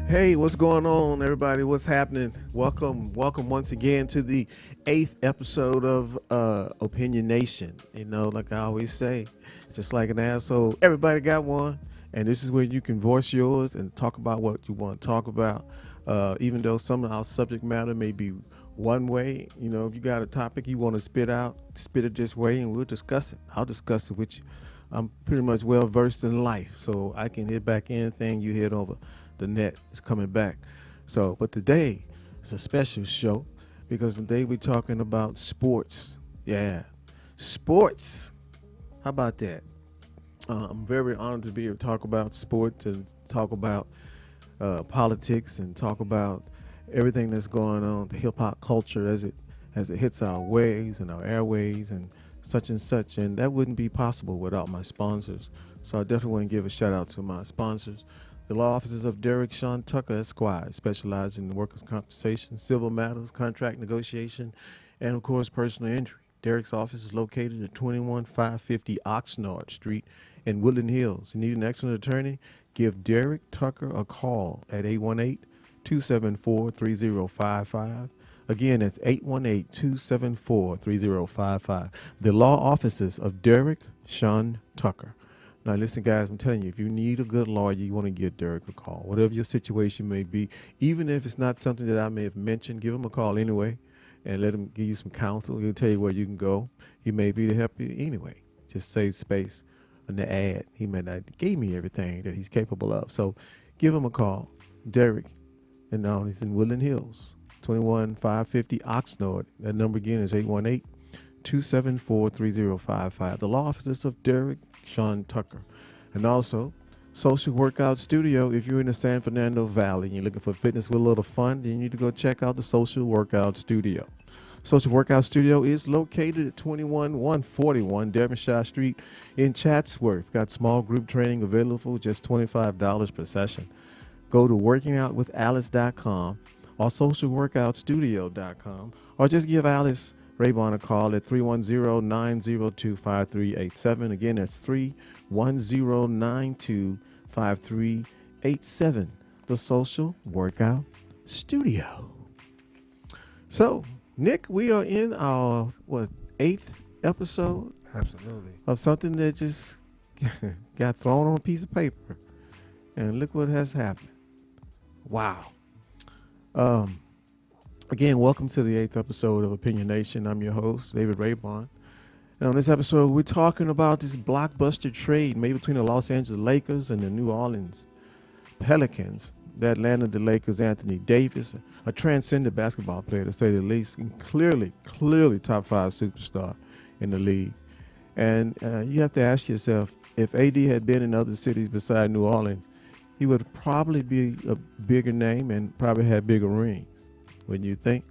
Hey, what's going on, everybody? What's happening? Welcome once again to the eighth episode of Opinion Nation. You know, like I always say, just like an asshole, everybody got one, and this is where you can voice yours and talk about what you want to talk about. Even though some of our subject matter may be one way, you know, if you got a topic you want to spit out, spit it this way, and we'll discuss it. I'll discuss it with you. I'm pretty much well versed in life, so I can hit back anything you hit over the net is coming back. So, but today is a special show because today we're talking about sports. Yeah, sports. How about that? I'm very honored to be here to talk about sports and talk about politics and talk about everything that's going on, the hip hop culture as it hits our ways and our airways and such. And that wouldn't be possible without my sponsors. So I definitely want to give a shout out to my sponsors. The law offices of Derek Sean Tucker Esquire specialize in workers' compensation, civil matters, contract negotiation, and of course personal injury. Derek's office is located at 21550 Oxnard Street in Woodland Hills. You need an excellent attorney? Give Derek Tucker a call at 818-274-3055. Again, that's 818-274-3055. The law offices of Derek Sean Tucker. Now, listen, guys, I'm telling you, if you need a good lawyer, you want to give Derek a call. Whatever your situation may be, even if it's not something that I may have mentioned, give him a call anyway and let him give you some counsel. He'll tell you where you can go. He may be to help you anyway. Just save space in the ad. He may not give me everything that he's capable of. So give him a call. Derek, and now he's in Woodland Hills, 21550 Oxnard. That number again is 818-274-3055. The law offices of Derek Sean Tucker. And also, Social Workout Studio. If you're in the San Fernando Valley and you're looking for fitness with a little fun, then you need to go check out the Social Workout Studio. Social Workout Studio is located at 21141 Devonshire Street in Chatsworth. Got small group training available, just $25 per session. Go to workingoutwithalice.com or socialworkoutstudio.com or just give Alice Raibon a call at 310-902-5387. Again, that's 310-902-5387. The Social Workout Studio. So, Nick, we are in our, eighth episode? Absolutely. Of something that just got thrown on a piece of paper. And look what has happened. Wow. Again, welcome to the eighth episode of Opinion Nation. I'm your host, David Raibon. And on this episode, we're talking about this blockbuster trade made between the Los Angeles Lakers and the New Orleans Pelicans that landed the Lakers' Anthony Davis, a transcendent basketball player to say the least, and clearly top five superstar in the league. And you have to ask yourself, if AD had been in other cities beside New Orleans, he would probably be a bigger name and probably have bigger rings. Wouldn't you think?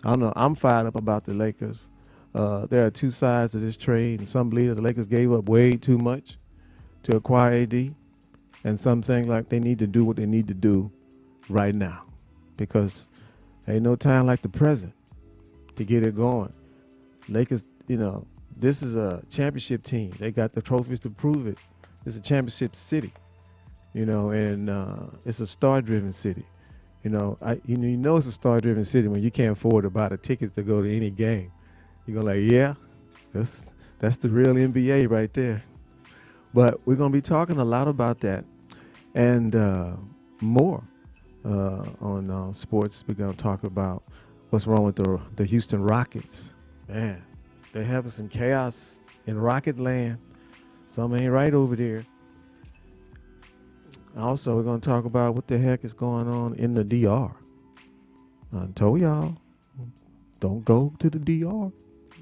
I don't know. I'm fired up about the Lakers. There are two sides to this trade, and some believe that the Lakers gave up way too much to acquire AD, and some think like they need to do what they need to do right now because ain't no time like the present to get it going. Lakers, this is a championship team. They got the trophies to prove it. It's a championship city, and it's a star-driven city. You know it's a star-driven city when you can't afford to buy the tickets to go to any game. You go like, yeah, that's the real NBA right there. But we're gonna be talking a lot about that and more on sports. We're gonna talk about what's wrong with the Houston Rockets. Man, they're having some chaos in Rocket Land. Something ain't right over there. Also, we're going to talk about what the heck is going on in the DR. I told y'all, don't go to the DR.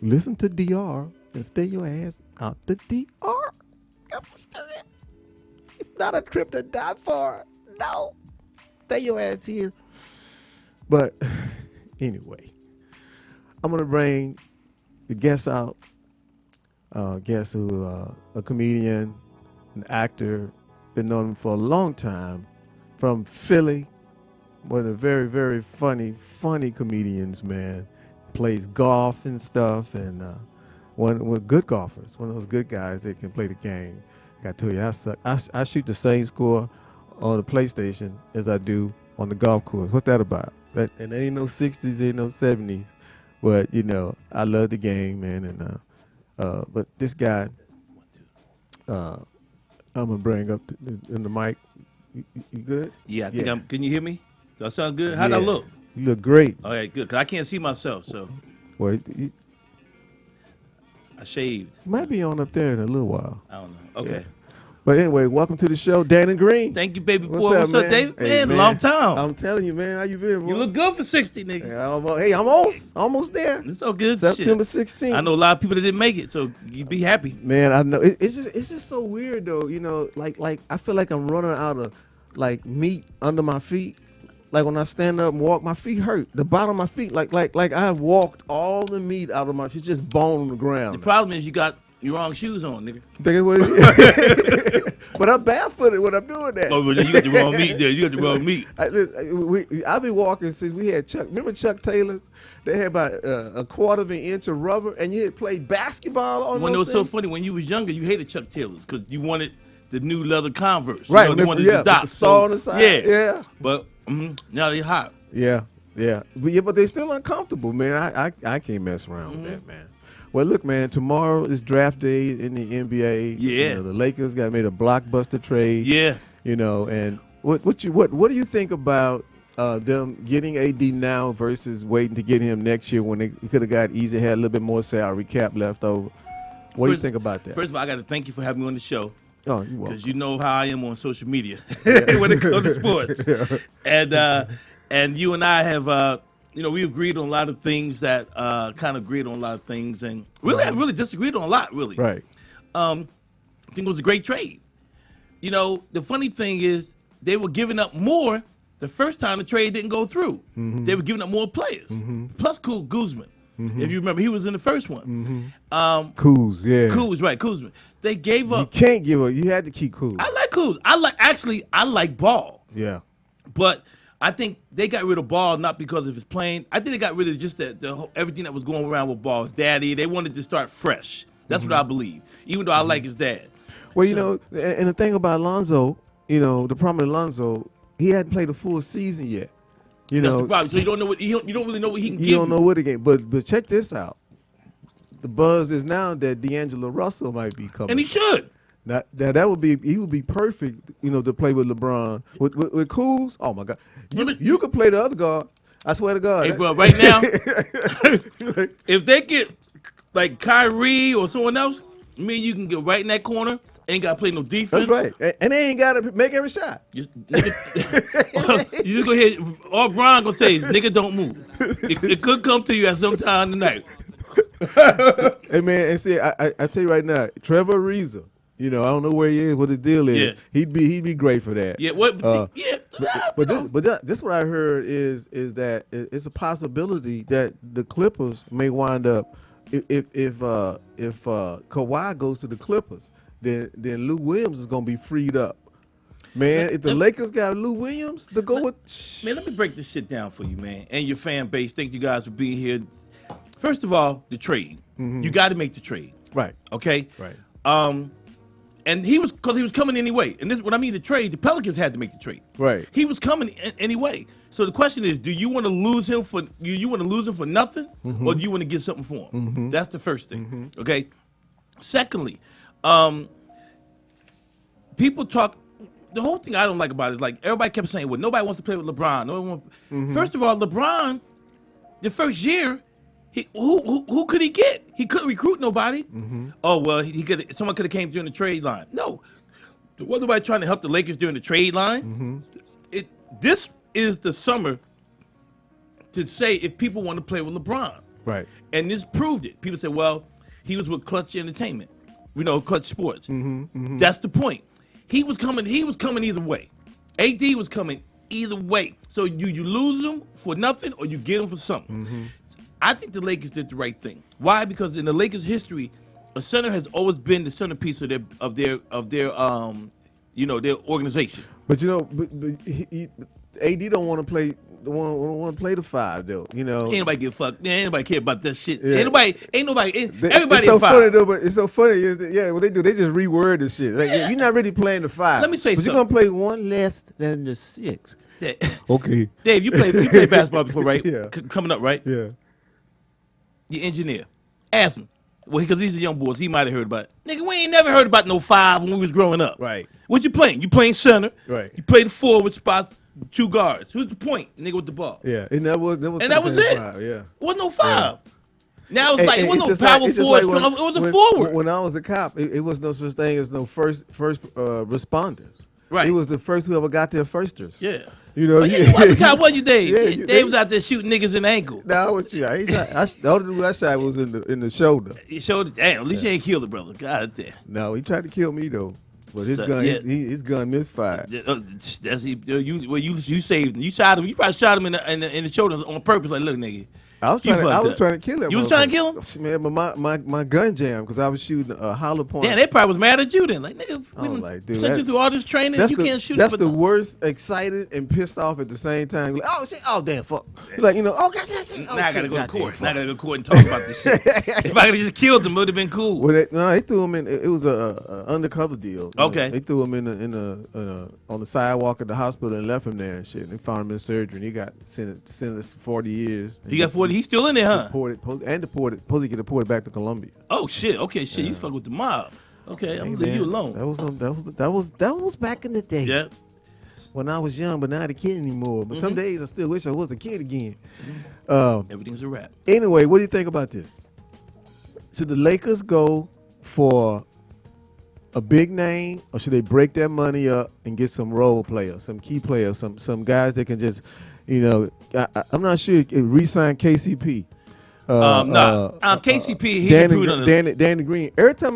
Listen to DR and stay your ass out the DR. It's not a trip to die for. No. Stay your ass here. But anyway, I'm going to bring the guests out. Guest who a comedian, an actor, been known him for a long time, from Philly. One of the very, very funny comedians, man. Plays golf and stuff, and one with good golfers. One of those good guys that can play the game. I tell you, I suck. I shoot the same score on the PlayStation as I do on the golf course. What's that about? And there ain't no 60s, ain't no 70s. But, I love the game, man. And but this guy, I'm going to bring up in the mic. You good? Yeah, I think can you hear me? Do I sound good? How'd I look? You look great. All right, good. Because I can't see myself, so. Well, I shaved. You might be on up there in a little while. I don't know. Okay. Yeah. But anyway, welcome to the show, Dannon Green. Thank you, baby boy. What's up, Dave? Hey, man, long time. I'm telling you, man. How you been, bro? You look good for 60, nigga. Hey, I'm almost there. It's all good. September shit. 16th. I know a lot of people that didn't make it, so you be happy. Man, I know. It's just so weird, though. Like I feel like I'm running out of like meat under my feet. Like when I stand up and walk, my feet hurt. The bottom of my feet, like I've walked all the meat out of my feet, just bone on the ground. The problem is you got your wrong shoes on, nigga. Think what it is? But I'm barefooted when I'm doing that. Oh, well, you got the wrong meat there. You got the wrong meat. I've been walking since we had Chuck. Remember Chuck Taylor's? They had about a quarter of an inch of rubber, and you had played basketball on When those it was so things? funny, when you was younger, you hated Chuck Taylor's because you wanted the new leather Converse. Right, you wanted yeah, the dots. with the star on the side. Yeah. But now they hot. Yeah. But they're still uncomfortable, man. I can't mess around with that, man. Well, look, man. Tomorrow is draft day in the NBA. Yeah. The Lakers made a blockbuster trade. Yeah. And what do you think about them getting AD now versus waiting to get him next year when they could have got easy, had a little bit more salary cap left over? What do you think about that? First of all, I got to thank you for having me on the show. Oh, you welcome. Because you know how I am on social media when it comes to sports. Yeah. And you and I have, we agreed on a lot of things that kind of agreed on a lot of things, and really disagreed on a lot, really. Right. I think it was a great trade. The funny thing is they were giving up more the first time the trade didn't go through. Mm-hmm. They were giving up more players. Mm-hmm. Plus Guzman. Mm-hmm. If you remember, he was in the first one. Mm-hmm. Kuzman. They gave up. You can't give up. You had to keep Kuz. I like Kuz. I like Ball. Yeah. But I think they got rid of Ball not because of his playing. I think they got rid of just the everything that was going around with Ball's daddy. They wanted to start fresh. That's what I believe. Even though I like his dad. Well, and the thing about Lonzo, the problem with Lonzo, he hadn't played a full season yet. That's the problem. So you don't know what you don't really know what he can give. You don't know what he can. But check this out. The buzz is now that D'Angelo Russell might be coming, and he should. Now he would be perfect, to play with LeBron. With Kuz, oh my God, you could play the other guard. I swear to God. Hey, bro, right now, if they get like Kyrie or someone else, you can get right in that corner. Ain't got to play no defense. That's right. And they ain't got to make every shot. You just go ahead. All Brian going to say is, nigga, don't move. It could come to you at some time tonight. Hey, man, and see, I tell you right now, Trevor Ariza, I don't know where he is, what his deal is. Yeah. He'd be great for that. Yeah, But this what I heard is that it's a possibility that the Clippers may wind up, if Kawhi goes to the Clippers, then Lou Williams is gonna be freed up. Man, if the Lakers got Lou Williams to go with, man, let me break this shit down for you, man, and your fan base. Thank you guys for being here. First of all, the trade. Mm-hmm. You got to make the trade, right? Okay, right. And he was coming anyway. And this, when I mean the trade, the Pelicans had to make the trade. Right. He was coming anyway. So the question is, do you want to lose him for nothing, or do you want to get something for him? Mm-hmm. That's the first thing. Mm-hmm. Okay. Secondly, people talk. The whole thing I don't like about it is like everybody kept saying, well, nobody wants to play with LeBron. First of all, LeBron, the first year, who could he get? He couldn't recruit nobody. Mm-hmm. Oh well, someone could have came during the trade line. No, there wasn't nobody trying to help the Lakers during the trade line. Mm-hmm. This is the summer to say if people want to play with LeBron. Right. And this proved it. People said, well, he was with Clutch Entertainment. Clutch Sports. Mm-hmm. Mm-hmm. That's the point. He was coming either way. AD was coming either way. So you lose him for nothing or you get him for something. Mm-hmm. I think the Lakers did the right thing. Why? Because in the Lakers' history, a center has always been the centerpiece of their organization. But AD don't want to play the one play the 5 though. You know, Ain't nobody give a fuck. Ain't nobody care about that shit. Yeah. Ain't nobody. Everybody It's so a 5. funny though, but it's so funny. What they do, they just reword the shit. Like, you're not really playing the 5. Let me say but something. you're gonna play one less than the 6. Okay. Dave, you played basketball before, right? Yeah. Coming up, right? Yeah. Your engineer. Ask him. Well, because these are young boys, he might have heard about it. Nigga, we ain't never heard about no 5 when we was growing up. Right. What you playing? You playing center. Right. You play the forward spot, 2 guards. Who's the point? Nigga with the ball. Yeah. And that was it. 5, yeah. Wasn't no 5. Now it's like, it it's wasn't just no power it's just forward. like It was a forward. When I was a cop, it was no such thing as no first responders. Right. It was the first whoever got there firsters. Yeah. You know, You was a cop, wasn't you, Dave? Yeah, Dave was out there shooting niggas in the ankle. Nah, what you? The only dude I shot was in the shoulder. He showed it. Damn, at least you ain't killed the brother. God damn. No, he tried to kill me though, but his So, gun yeah. his gun misfired. That's you saved him. You shot him. You probably shot him in the shoulder on purpose. Like, look, nigga. I was trying to kill him. You was trying to kill him? Man, but my gun jammed because I was shooting a hollow point. Damn, they probably was mad at you then. Like, nigga, we was like, dude, sent you through all this training. You can't shoot. That's the worst. Excited and pissed off at the same time. Like, oh shit! Oh damn! Fuck! Like, oh god! Oh, now I gotta shit, go to God court. damn, Now I gotta go to court and talk about this shit. If I could have just killed him, it would have been cool. Well, they threw him in. It was a undercover deal. Okay. They threw him on the sidewalk at the hospital and left him there and shit. They found him in surgery and he got sentenced to 40 years. He got 40. He's still in there, huh? Supposed to get deported back to Colombia. Oh shit! Okay, shit. You fuck with the mob. Okay, I'm gonna leave you alone. That was back in the day. Yeah. When I was young, but not a kid anymore. But some days I still wish I was a kid again. Everything's a wrap. Anyway, what do you think about this? Should the Lakers go for a big name, or should they break their money up and get some role players, some key players, some guys that can just, I'm not sure re-sign KCP. KCP, he improved on the... Danny Green. Every time,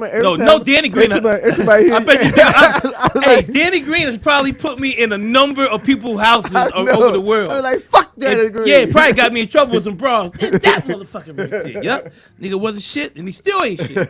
Danny Green. Everybody I bet you. Hey, Danny Green has probably put me in a number of people's houses over the world. I'm like, fuck Danny Green. Yeah, it probably got me in trouble with some bras. That motherfucker right there. Yep. Nigga wasn't shit, and he still ain't shit.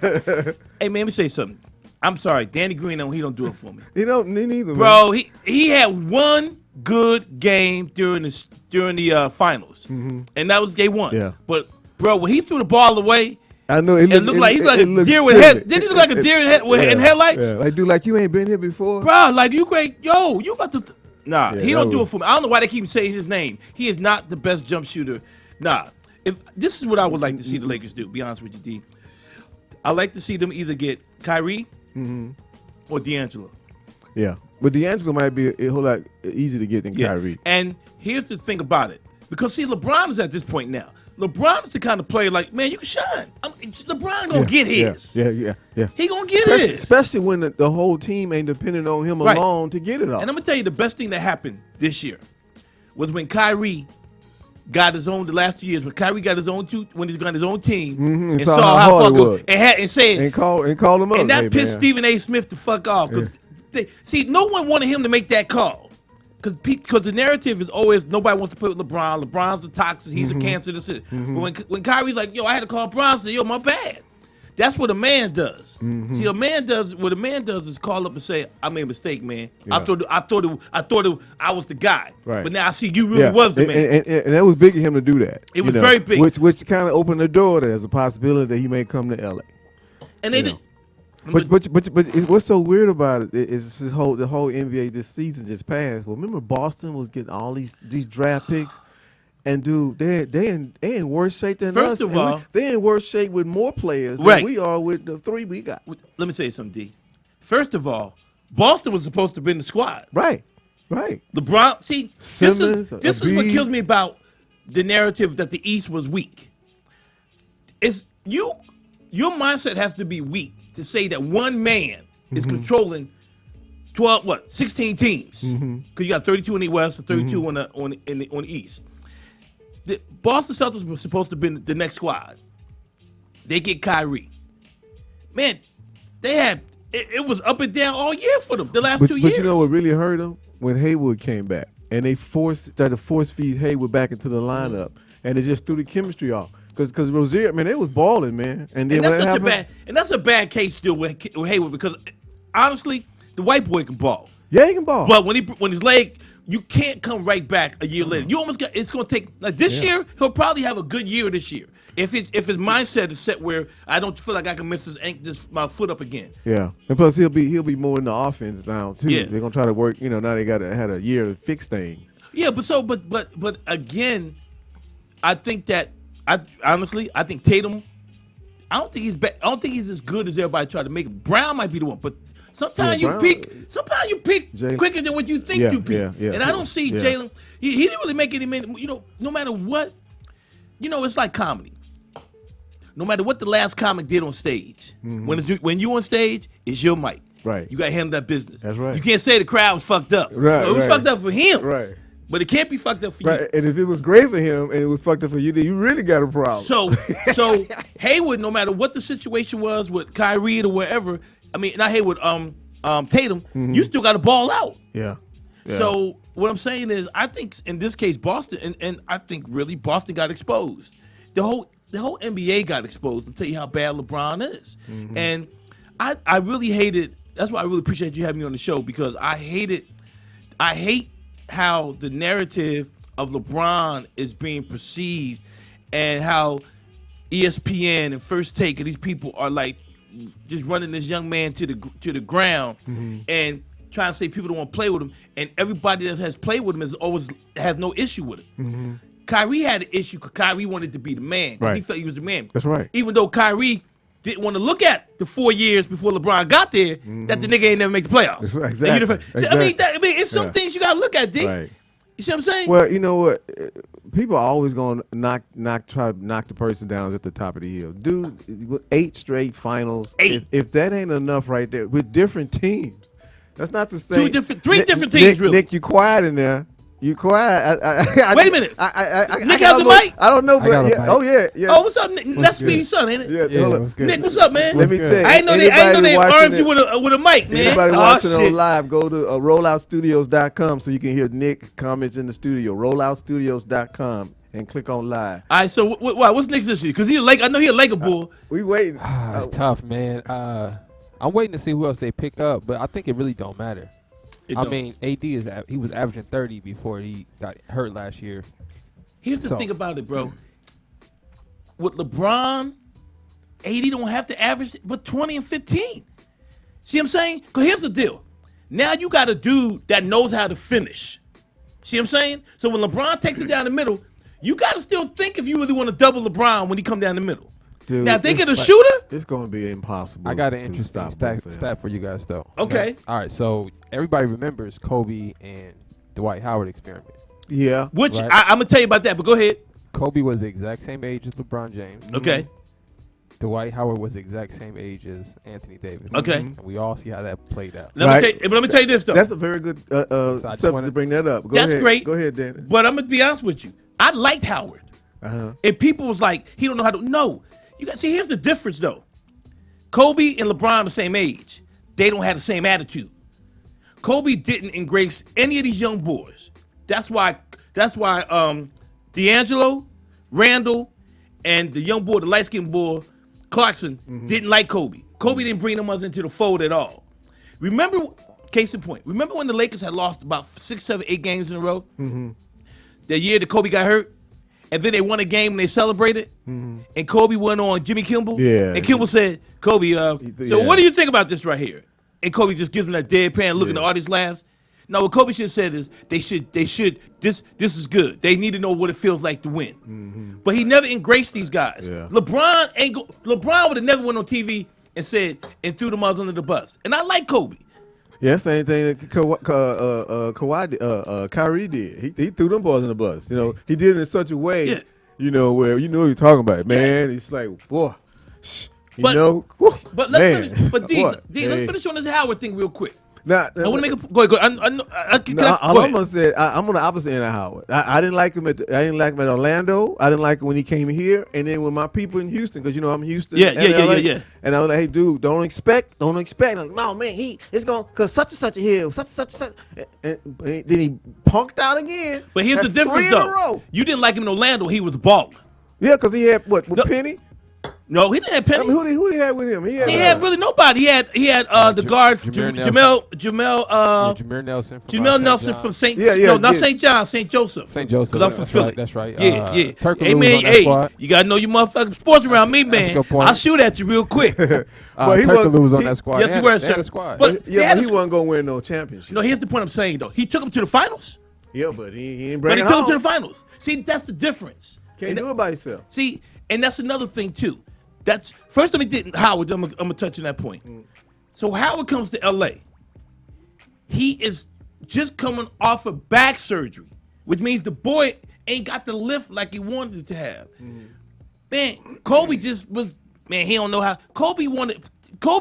Hey, man, let me say something. I'm sorry, Danny Green, he don't do it for me. He don't, me neither, bro. Man. He had one good game during the finals, and that was day 1. Yeah. But bro, when he threw the ball away, I know it looked like a deer with head. Didn't he look like a deer in headlights? Yeah. Like, dude, like you ain't been here before, bro. Like you great, yo. You about to? Nah, yeah, he don't do it for me. I don't know why they keep saying his name. He is not the best jump shooter. Nah. If this is what I would like to see the Lakers do, be honest with you, D. I like to see them either get Kyrie or D'Angelo. Yeah, but D'Angelo might be a whole lot easier to get than Kyrie. And here's the thing about it, because see, LeBron is at this point now. LeBron is the kind of player like, man, you can shine. LeBron gonna get his. Yeah. He gonna get his. Especially when the whole team ain't depending on him alone to get it all. And I'm gonna tell you the best thing that happened this year was when Kyrie got his own. The last 2 years when Kyrie got his own when he's got his own team and saw how hard it was. and said and called him up. And that pissed Stephen A. Smith the fuck off. See, no one wanted him to make that call. Because the narrative is always nobody wants to play with LeBron. LeBron's a toxic. He's a cancer. This is. But when Kyrie's like, yo, I had to call LeBron. Say, yo, my bad. That's what a man does. See, what a man does is call up and say, I made a mistake, man. Yeah. I thought I was the guy. Right. But now I see you really was the man. And that was big of him to do that. It was very big. Which kind of opened the door that there's a possibility that he may come to LA. And they did. But what's so weird about it is the whole NBA this season just passed. Well, remember Boston was getting all these draft picks, and dude, they in worse shape than us. First of all, they in worse shape with more players than we are with the 3 we got. Let me say something, D. First of all, Boston was supposed to be in the squad. Right. LeBron. See, Simmons, this is what kills me about the narrative that the East was weak. It's your mindset has to be weak to say that one man is controlling 16 teams. Because you got 32 in the West and 32 on the East. The Boston Celtics were supposed to be the next squad. They get Kyrie. Man, they had it was up and down all year for them the last 2 years. But you know what really hurt them? When Hayward came back and they tried to force feed Hayward back into the lineup, and it just threw the chemistry off. Because Rozier, man, they was balling, man. And that's a bad case still with Hayward, because honestly, the white boy can ball. Yeah, he can ball. But when his leg you can't come right back a year later. You almost got. It's gonna take like this year. He'll probably have a good year this year if his mindset is set where I don't feel like I can miss my foot up again. Yeah, and plus he'll be more in the offense now too. Yeah. They're gonna try to work. You know, now they had a year to fix things. Yeah, but again, I think that I think Tatum. I don't think he's as good as everybody tried to make him. Brown might be the one, but sometimes you peak. Sometimes you peak quicker than what you think you peak. Yeah. And I don't see Jalen. He didn't really make any minute. You know, no matter what, you know, it's like comedy. No matter what the last comic did on stage, when you on stage, it's your mic. Right. You got to handle that business. That's right. You can't say the crowd was fucked up. Right. No, it was fucked up for him. Right. But it can't be fucked up for right. you. And if it was great for him and it was fucked up for you, then you really got a problem. So Hayward, no matter what the situation was with Kyrie or wherever, I mean, not Hayward, Tatum, you still got to ball out. Yeah. So what I'm saying is, I think in this case, Boston, and I think really Boston got exposed. The whole NBA got exposed to tell you how bad LeBron is. And I really hated. That's why I really appreciate you having me on the show, because I hate how the narrative of LeBron is being perceived, and how ESPN and First Take and these people are like just running this young man to the ground and trying to say people don't want to play with him, and everybody that has played with him has no issue with it. Kyrie had an issue because Kyrie wanted to be the man. Right. He felt he was the man. That's right. Even though Kyrie didn't want to look at the 4 years before LeBron got there, that the nigga ain't never make the playoffs. That's right. Exactly. I mean, it's some things you gotta look at, D. Right. You see what I'm saying? Well, you know what? People are always gonna try to knock the person down at the top of the hill. Dude, 8 straight finals. 8. If that ain't enough right there with different teams, that's not the same. Three different teams, really. Nick, you quiet in there. You quiet. Wait a minute. Nick has the mic? I don't know, but yeah. Oh yeah. Oh, what's up, Nick? That's Speedy's son, ain't it? Yeah, hold up. What's good? Nick, what's up, man? Let me tell you. I ain't know they armed you with a mic, man. Anybody watching shit. on live, go to rolloutstudios.com so you can hear Nick comments in the studio. Rolloutstudios.com and click on live. All right, so what's Nick's issue? Because I know he a Laker bull. We waiting. It's tough, man. I'm waiting to see who else they pick up, but I think it really don't matter. I mean, AD he was averaging 30 before he got hurt last year. Here's the thing about it, bro. With LeBron, AD don't have to average but 20 and 15. See what I'm saying? Because here's the deal. Now you got a dude that knows how to finish. See what I'm saying? So when LeBron takes it down the middle, you got to still think if you really want to double LeBron when he come down the middle. Dude, now, if they get a shooter, it's going to be impossible. I got an interesting stat for you guys, though. Okay. All right, so everybody remembers Kobe and Dwight Howard experiment. Yeah. Which right? I'm going to tell you about that, but go ahead. Kobe was the exact same age as LeBron James. Okay. Dwight Howard was the exact same age as Anthony Davis. Okay. And we all see how that played out. Let me tell you this, though. That's a very good subject to bring that up. That's great. Go ahead, Dannon. But I'm going to be honest with you. I liked Howard. And people was like, he don't know how to. No. You got see. Here's the difference, though. Kobe and LeBron are the same age. They don't have the same attitude. Kobe didn't embrace any of these young boys. That's why D'Angelo, Randall, and the young boy, the light-skinned boy, Clarkson, didn't like Kobe. Kobe didn't bring them us into the fold at all. Remember, case in point, remember when the Lakers had lost about 6, 7, 8 games in a row? The year that Kobe got hurt? And then they won a game and they celebrated. And Kobe went on Jimmy Kimmel. Yeah. And Kimmel said, Kobe, so what do you think about this right here? And Kobe just gives him that deadpan look and the audience laughs. No, what Kobe should have said is this is good. They need to know what it feels like to win. But he never embraced these guys. Yeah. LeBron would have never went on TV and said and threw the mothers under the bus. And I like Kobe. Yeah, same thing that Kyrie did. He threw them boys in the bus. You know, he did it in such a way, you know, where you know what you're talking about, man. It's like, boy, know. Whew, but let's man. finish. But let's finish on this Howard thing real quick. Now, I want to make a go ahead. I'm gonna say I'm on the opposite end of Howard. I didn't like him at Orlando. I didn't like him when he came here, and then with my people in Houston, because you know I'm Houston. Yeah. And I was like, hey, dude, don't expect. I'm like, no, man, it's going because such and such a hill, such. And then he punked out again. But here's the difference, though. You didn't like him in Orlando. He was balling. Yeah, because he had what with Penny. No, he didn't have Penny. I mean, who he had with him? He had really nobody. He had the guards, Jameer Nelson from from St. Not St. John, St. Joseph. St. Joseph. Because I'm from Philly. That's right. Yeah. Hey, man, you gotta know your motherfucking sports around me, man. That's a good point. I'll shoot at you real quick. Turkaloo was on that squad. Yes, he was. They had a squad. But he wasn't gonna win no championship. No, here's the point I'm saying though. He took him to the finals. Yeah, but he ain't But bringing he took him to the finals. See, that's the difference. Can't do it by yourself. See, and that's another thing too. That's first. Let me get Howard. I'm gonna touch on that point. So Howard comes to L.A. He is just coming off of back surgery, which means the boy ain't got the lift like he wanted it to have. Man, Kobe just was. Man, he don't know how. Kobe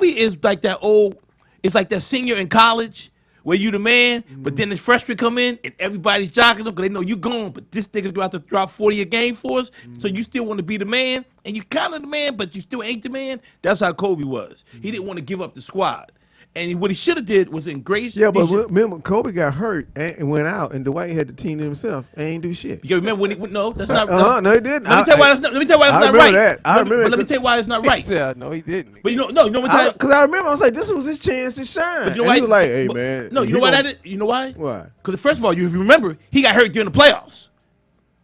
is like that old. It's like that senior in college where you the man, but then the freshmen come in and everybody's jocking them because they know you gone. But this nigga's about to drop 40 a game for us, so you still want to be the man, and you kind of the man, but you still ain't the man. That's how Kobe was. He didn't want to give up the squad. And what he should have did was embrace. Yeah, but remember, Kobe got hurt and went out, and Dwight had the team to himself and ain't do shit. You remember when he went? No, that's not. No, he didn't. Let me tell you why that's not. Let me tell you why that's not right. That. I remember but let me tell you why it's not right. Yeah, no, he didn't. But you know what? Because I remember I was like, this was his chance to shine. But you know and why? he was like, hey man. No, you know why that is? You know why? Why? Because first of all, if you remember, he got hurt during the playoffs.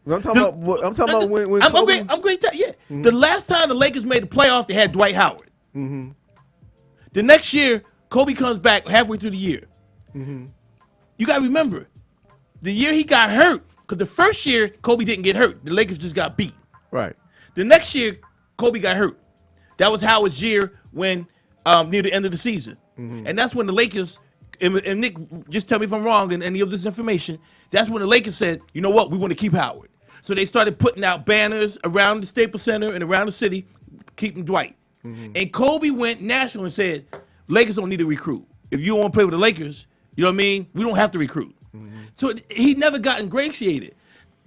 I'm talking about when Kobe. I'm great. Yeah, the last time the Lakers made the playoffs, they had Dwight Howard. The next year, Kobe comes back halfway through the year. You got to remember, the year he got hurt, because the first year, Kobe didn't get hurt. The Lakers just got beat. Right. The next year, Kobe got hurt. That was Howard's year when near the end of the season. And that's when the Lakers, and Nick, just tell me if I'm wrong in any of this information, that's when the Lakers said, you know what, we want to keep Howard. So they started putting out banners around the Staples Center and around the city, keeping Dwight. And Kobe went national and said, Lakers don't need to recruit. If you don't want to play with the Lakers, you know what I mean? We don't have to recruit. So he never got ingratiated.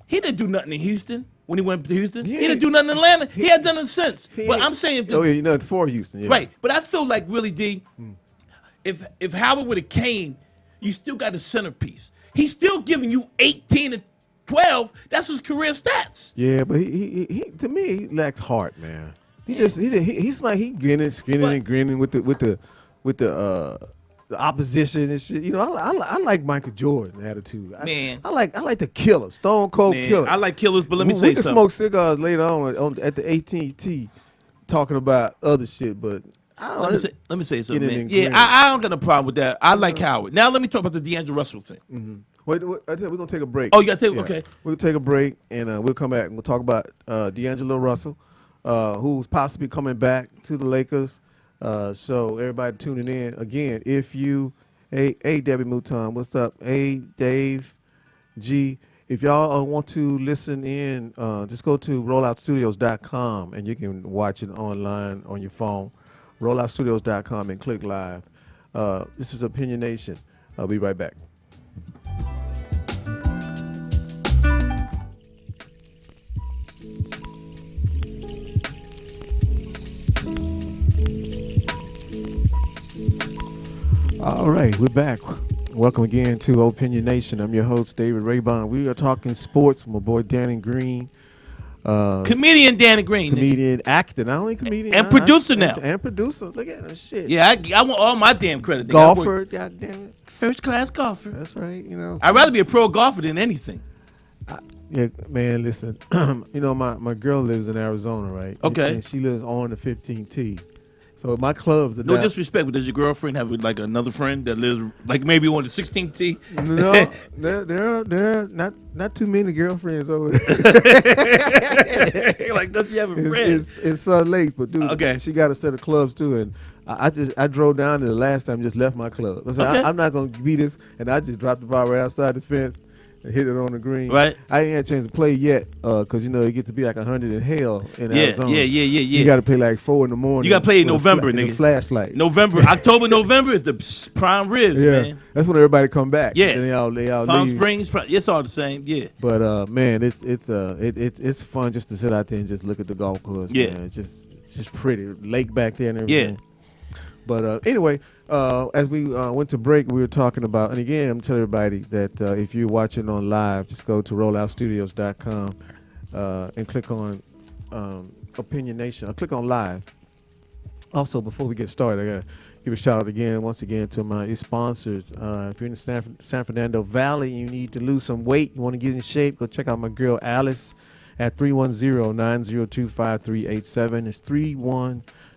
He didn't do nothing in Houston when he went to Houston. He didn't do nothing in Atlanta. He had done it since. But I'm saying, nothing for Houston. Yeah. Right. But I feel like really, D, if Howard would have came, you still got a centerpiece. He's still giving you 18 and 12. That's his career stats. Yeah, but he to me he lacks heart, man. He's like he grinning and grinning with the opposition and shit. You know, I like Michael Jordan attitude. I like the killer, Stone Cold Killer. I like killers, but let me say something. We can smoke cigars later on at the AT&T talking about other shit, but let me say something, man. Yeah, I don't got a problem with that. I like Howard. Now let me talk about the D'Angelo Russell thing. Wait, we're gonna take a break. Oh, you gotta take okay. We'll take a break and we'll come back and we'll talk about D'Angelo Russell, who's possibly coming back to the Lakers. So everybody tuning in again. If you, hey Debbie Mouton, what's up? Hey Dave, G. If y'all want to listen in, just go to rolloutstudios.com and you can watch it online on your phone. Rolloutstudios.com and click live. This is Opinion Nation. I'll be right back. All right, we're back. Welcome again to Opinion Nation. I'm your host, David Raibon. We are talking sports with my boy Dannon Green. Comedian Dannon Green. Comedian, actor, not only comedian. And producer now. And producer. Look at that shit. Yeah, I want all my damn credit. Golfer, goddamn it. First class golfer. That's right. You know, I'd rather be a pro golfer than anything. Yeah, man, listen. You know, my girl lives in Arizona, right? Okay. And she lives on the 15th tee. So my clubs are no disrespect, but does your girlfriend have like another friend that lives like maybe on the 16th tee? No, there are not too many girlfriends over there. Like, does she have a friend? It's Lake, but dude, okay. She got a set of clubs too, and I drove down there the last time, just left my club. I said I'm not gonna be this, and I just dropped the ball right outside the fence. And hit it on the green. Right. I ain't had a chance to play yet, cause you know it get to be like 100 in hell in Arizona. Yeah. You got to play like 4 in the morning. You got to play in November, nigga. Flashlight. October, November is the prime ribs, man. That's when everybody come back. Yeah. And they all Palm leave. Springs, it's all the same. Yeah. But man, it's fun just to sit out there and just look at the golf course. Yeah. Man. It's just pretty lake back there and everything. Yeah. But anyway. As we went to break, we were talking about, and again, I'm telling everybody that if you're watching on live, just go to rolloutstudios.com and click on Opinion Nation. Click on live. Also, before we get started, I got to give a shout out once again to my sponsors. If you're in the San Fernando Valley and you need to lose some weight, you want to get in shape, go check out my girl Alice at 310-902-5387. It's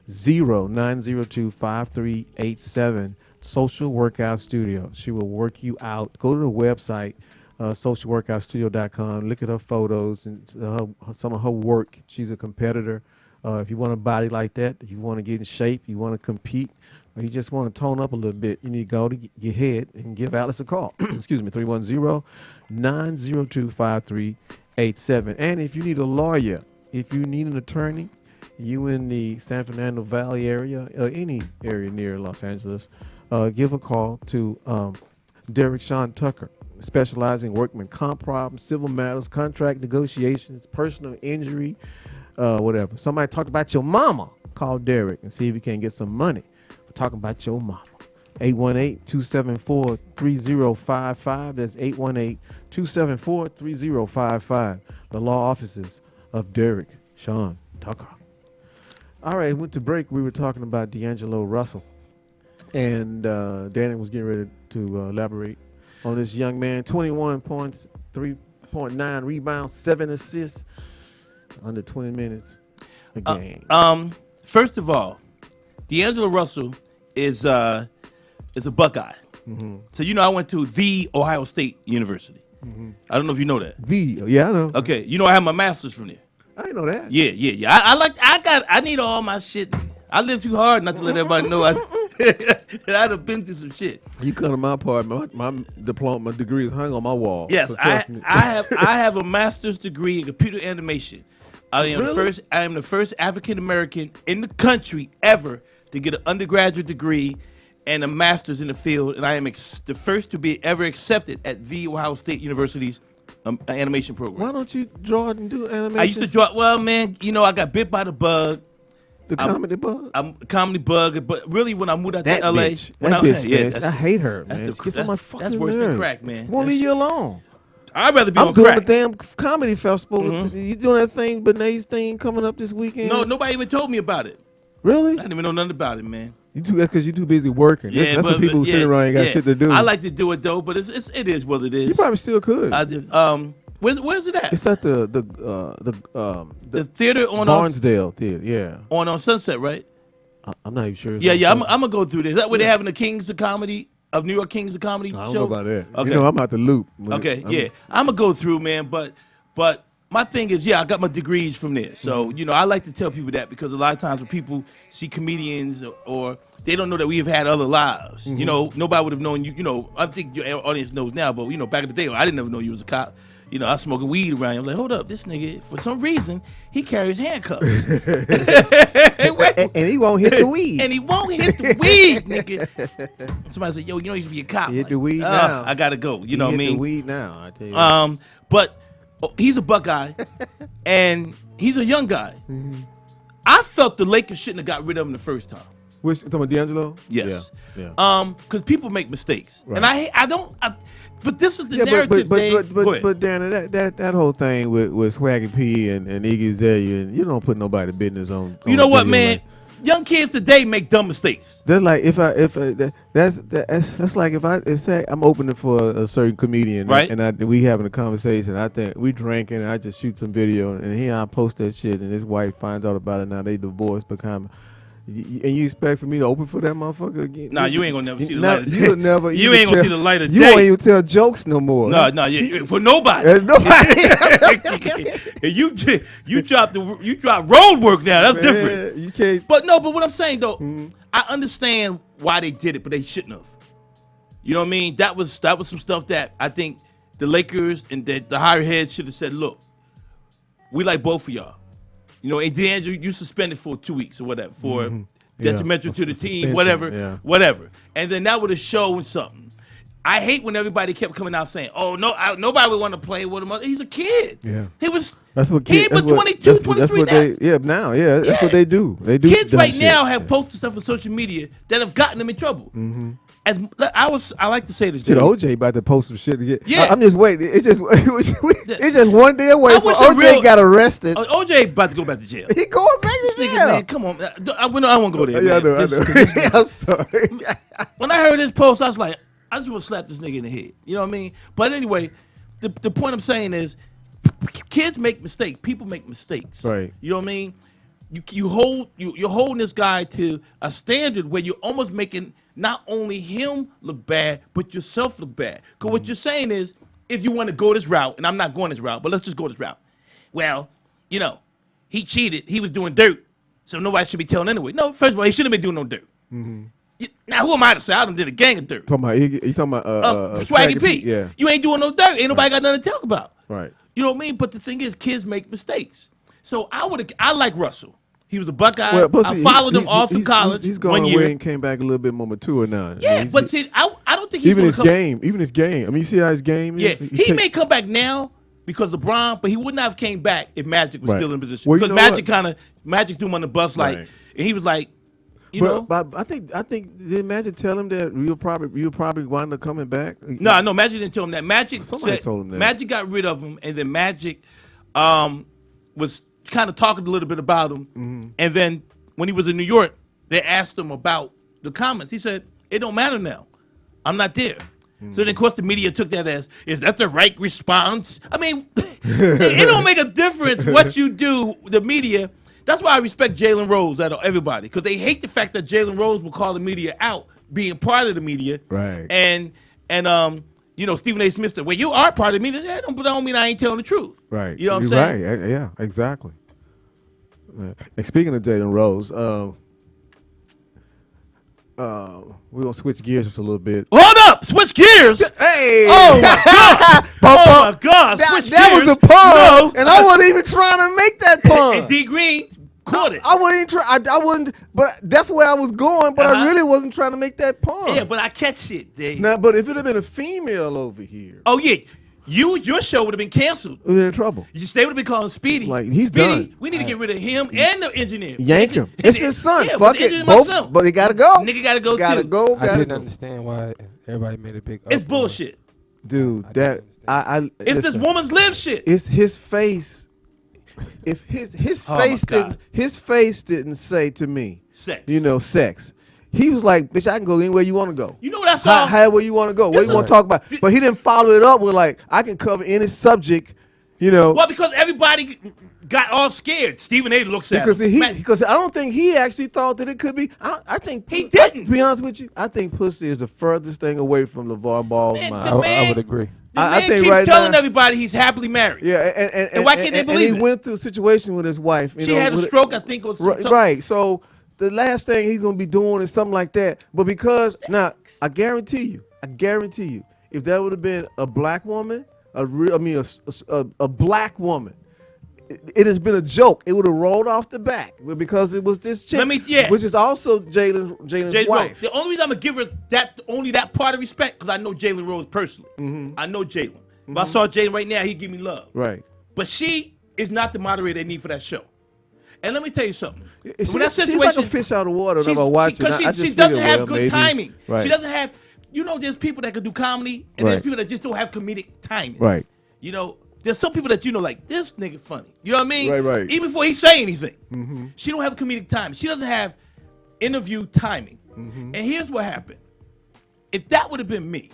310-902-5387. Social Workout Studio. She will work you out. Go to the website, socialworkoutstudio.com. Look at her photos and some of her work. She's a competitor. If you want a body like that, if you want to get in shape, you want to compete, or you just want to tone up a little bit, you need to go to your head and give Alice a call. Excuse me, 310-902-5387. And if you need a lawyer, if you need an attorney, you in the San Fernando Valley area, or any area near Los Angeles, give a call to Derek Sean Tucker, specializing in workman comp problems, civil matters, contract negotiations, personal injury, whatever. Somebody talked about your mama, call Derek and see if you can get some money for talking about your mama. 818-274-3055. That's 818-274-3055. The law offices of Derek Sean Tucker. All right, went to break. We were talking about D'Angelo Russell. And Dannon was getting ready to elaborate on this young man. 21 points, 3.9 rebounds, 7 assists, under 20 minutes a game. First of all, D'Angelo Russell is a Buckeye. Mm-hmm. So I went to the Ohio State University. Mm-hmm. I don't know if you know that. Yeah, I know. Okay, I have my master's from there. I didn't know that. Yeah. I need all my shit. I live too hard not to let everybody know I'd have been through some shit. You come to my part, my diploma, my degree is hung on my wall. Yes, so I have a master's degree in computer animation. I am the first African American in the country ever to get an undergraduate degree and a master's in the field, and I am the first to be ever accepted at the Ohio State University's animation program. Why don't you draw and do animation? I used to draw. Well, man, I got bit by the bug. The comedy bug? I'm a comedy bug, but really when I moved out to LA, I hate her, man. She gets on my fucking That's worse nerves. than crack, man. Won't leave you alone. I'd rather be on crack. I'm doing the damn comedy festival. Mm-hmm. You doing that thing, Bené's thing coming up this weekend? No, nobody even told me about it. Really? I didn't even know nothing about it, man. That's because you're too busy working. Yeah, that's what people who sit around ain't got shit to do. I like to do it though, but it is what it is. You probably still could. I do. Where's it at? It's at the theater on Barnsdale Theater. Yeah. On Sunset, right? I'm not even sure. Yeah. I'm gonna go through this. Is that where they're having the Kings of Comedy of New York Kings of Comedy show? I don't know about that. Okay. I'm out the loop. Okay. I'm gonna go through, man. But my thing is, I got my degrees from there. So I like to tell people that because a lot of times when people see comedians or they don't know that we have had other lives. Mm-hmm. Nobody would have known you. I think your audience knows now, but back in the day, I didn't ever know you was a cop. I was smoking weed around. I'm like, hold up, this nigga, for some reason, he carries handcuffs. and he won't hit the weed. And he won't hit the weed, nigga. Somebody said, yo, you used to be a cop. He hit the weed now. I gotta go. You know what I mean? Hit the weed now, I tell you. But he's a Buckeye, and he's a young guy. Mm-hmm. I felt the Lakers shouldn't have got rid of him the first time. Which, talking about D'Angelo? Yes. Yeah. Because people make mistakes, right. And but this is the narrative, but Danny, that whole thing with Swaggy P and Iggy Azalea, you don't put nobody business on. You know what, man? Young kids today make dumb mistakes. That's like that's like if I say I'm opening for a certain comedian, right? And we having a conversation. I think we drinking, and I just shoot some video, and I post that shit, and his wife finds out about it. Now they divorced, become. And you expect for me to open for that motherfucker again? Nah, you ain't gonna never see the light of day. You'll never. You ain't gonna see the light of day. You won't even tell jokes no more. No, for nobody. There's nobody. you drop road work now. That's different. You can't. But what I'm saying though, I understand why they did it, but they shouldn't have. You know what I mean? That was some stuff that I think the Lakers and the higher heads should have said. Look, we like both of y'all. And D'Angelo, you suspended for 2 weeks or whatever for detrimental to the team, whatever. And then that would have shown something. I hate when everybody kept coming out saying, "Oh no, nobody would want to play with him." He's a kid. Yeah, he was. That's what kids. He was 22, 23. That's what that's what they do. They do. Kids right now have posted stuff on social media that have gotten them in trouble. Mm-hmm. I like to say this. Shit, Jay. OJ about to post some shit again. Yeah. I'm just waiting. It's just it's just one day away I from wish OJ got arrested. OJ about to go back to jail. He going back to This nigga, jail. man, come on. I won't go there. Yeah, I man. know. I'm sorry. When I heard this post, I was like, I just want to slap this nigga in the head. You know what I mean? But anyway, the point I'm saying is, kids make mistakes. People make mistakes. Right. You know what I mean? You're holding this guy to a standard where you're almost making not only him look bad, but yourself look bad. Because what you're saying is, if you want to go this route, and I'm not going this route, but let's just go this route. Well, you know, he cheated. He was doing dirt. So nobody should be telling anyway. No, first of all, he shouldn't have been doing no dirt. Now, who am I to say? I done did a gang of dirt. You talking about Swaggy P. Yeah. You ain't doing no dirt. Ain't nobody got nothing to talk about. Right. You know what I mean? But the thing is, kids make mistakes. So I like Russell. He was a Buckeye. Well, I followed him all through college. He's gone away and came back a little bit more mature now. Yeah, but see, I don't think he's even his come. game. Even his game. I mean, you see how his game is. Yeah, he may come back now because LeBron, but he wouldn't have came back if Magic was Right. still in position. Well, you Because know Magic threw him on the bus like, Right. and he was like, you know. But I think did Magic tell him that you'll probably wind up coming back? No, Magic didn't tell him that. Somebody told him that. Magic got rid of him, and then Magic was kind of talking a little bit about him. And then when he was in New York, they asked him about the comments. He said, it don't matter now. I'm not there. So then, of course, the media took that as, is that the right response? I mean, it don't make a difference what you do, the media. That's why I respect Jalen Rose out of everybody, because they hate the fact that Jalen Rose will call the media out being part of the media. Right. And you know, Stephen A. Smith said, well, you are part of the media. That don't mean I ain't telling the truth. Right. You know what I'm You're saying? Right. Yeah, exactly. And speaking of Jalen Rose, we're going to switch gears just a little bit. Hold up! Switch gears! Hey! Oh, my God! Oh, my God! Switch That gears! was a pun, No. and I wasn't even trying to make that pun. And D. Green caught it. I wasn't trying. I wasn't, but that's where I was going. But I really wasn't trying to make that pun. Yeah, but I catch it, Dave. Now, but if it had been a female over here, Oh, yeah. Your show would have been canceled. we're in trouble. They would have been calling Speedy. Like, he's Speedy, done. we need to get rid of him and the engineer. Yank him. It's his son. Yeah, Fuck the it. engineer's my Both, son. but he gotta go. Nigga gotta go, Gotta too. go. I Gotta didn't go. understand why everybody made a big. It's uproar. bullshit. Dude, I that didn't I. It's this listen, woman's live shit. It's his face. If his Oh, my face God. didn't say to me, Sex. you know, sex. He was like, bitch, I can go anywhere you want to go. You know what I saw? However you want to go. What This you want is- to talk about? But he didn't follow it up with like, I can cover any subject, you know. Well, because everybody got all scared. Stephen A. looks at him. Because I don't think he actually thought that it could be. I think He didn't. To be honest with you, I think pussy is the furthest thing away from LeVar Ball's Man, mind. the man- I would agree. The I man think keeps right telling now- everybody he's happily married. Yeah, and why can't they believe and it? he went through a situation with his wife. You She know, had a with- stroke, I think. Or something. Right. So the last thing he's gonna be doing is something like that. But because now I guarantee you, if that would have been a black woman, a black woman, it has been a joke. It would have rolled off the back, but because it was this chick, which is also Jalen's Jalen wife. Rose. The only reason I'm gonna give her that part of respect because I know Jalen Rose personally. I know Jalen. If I saw Jalen right now, he'd give me love. Right. But she is not the moderator they need for that show. And let me tell you something. She's like a fish out of water. Whenever I watch it, Because I just she doesn't figure, have well, good maybe- timing. Right. She doesn't have. You know, there's people that can do comedy, and Right. there's people that just don't have comedic timing. Right. You know, there's some people that you know, like this nigga funny. You know what I mean? Right. Even before he say anything, she don't have comedic timing. She doesn't have interview timing. And here's what happened. If that would have been me,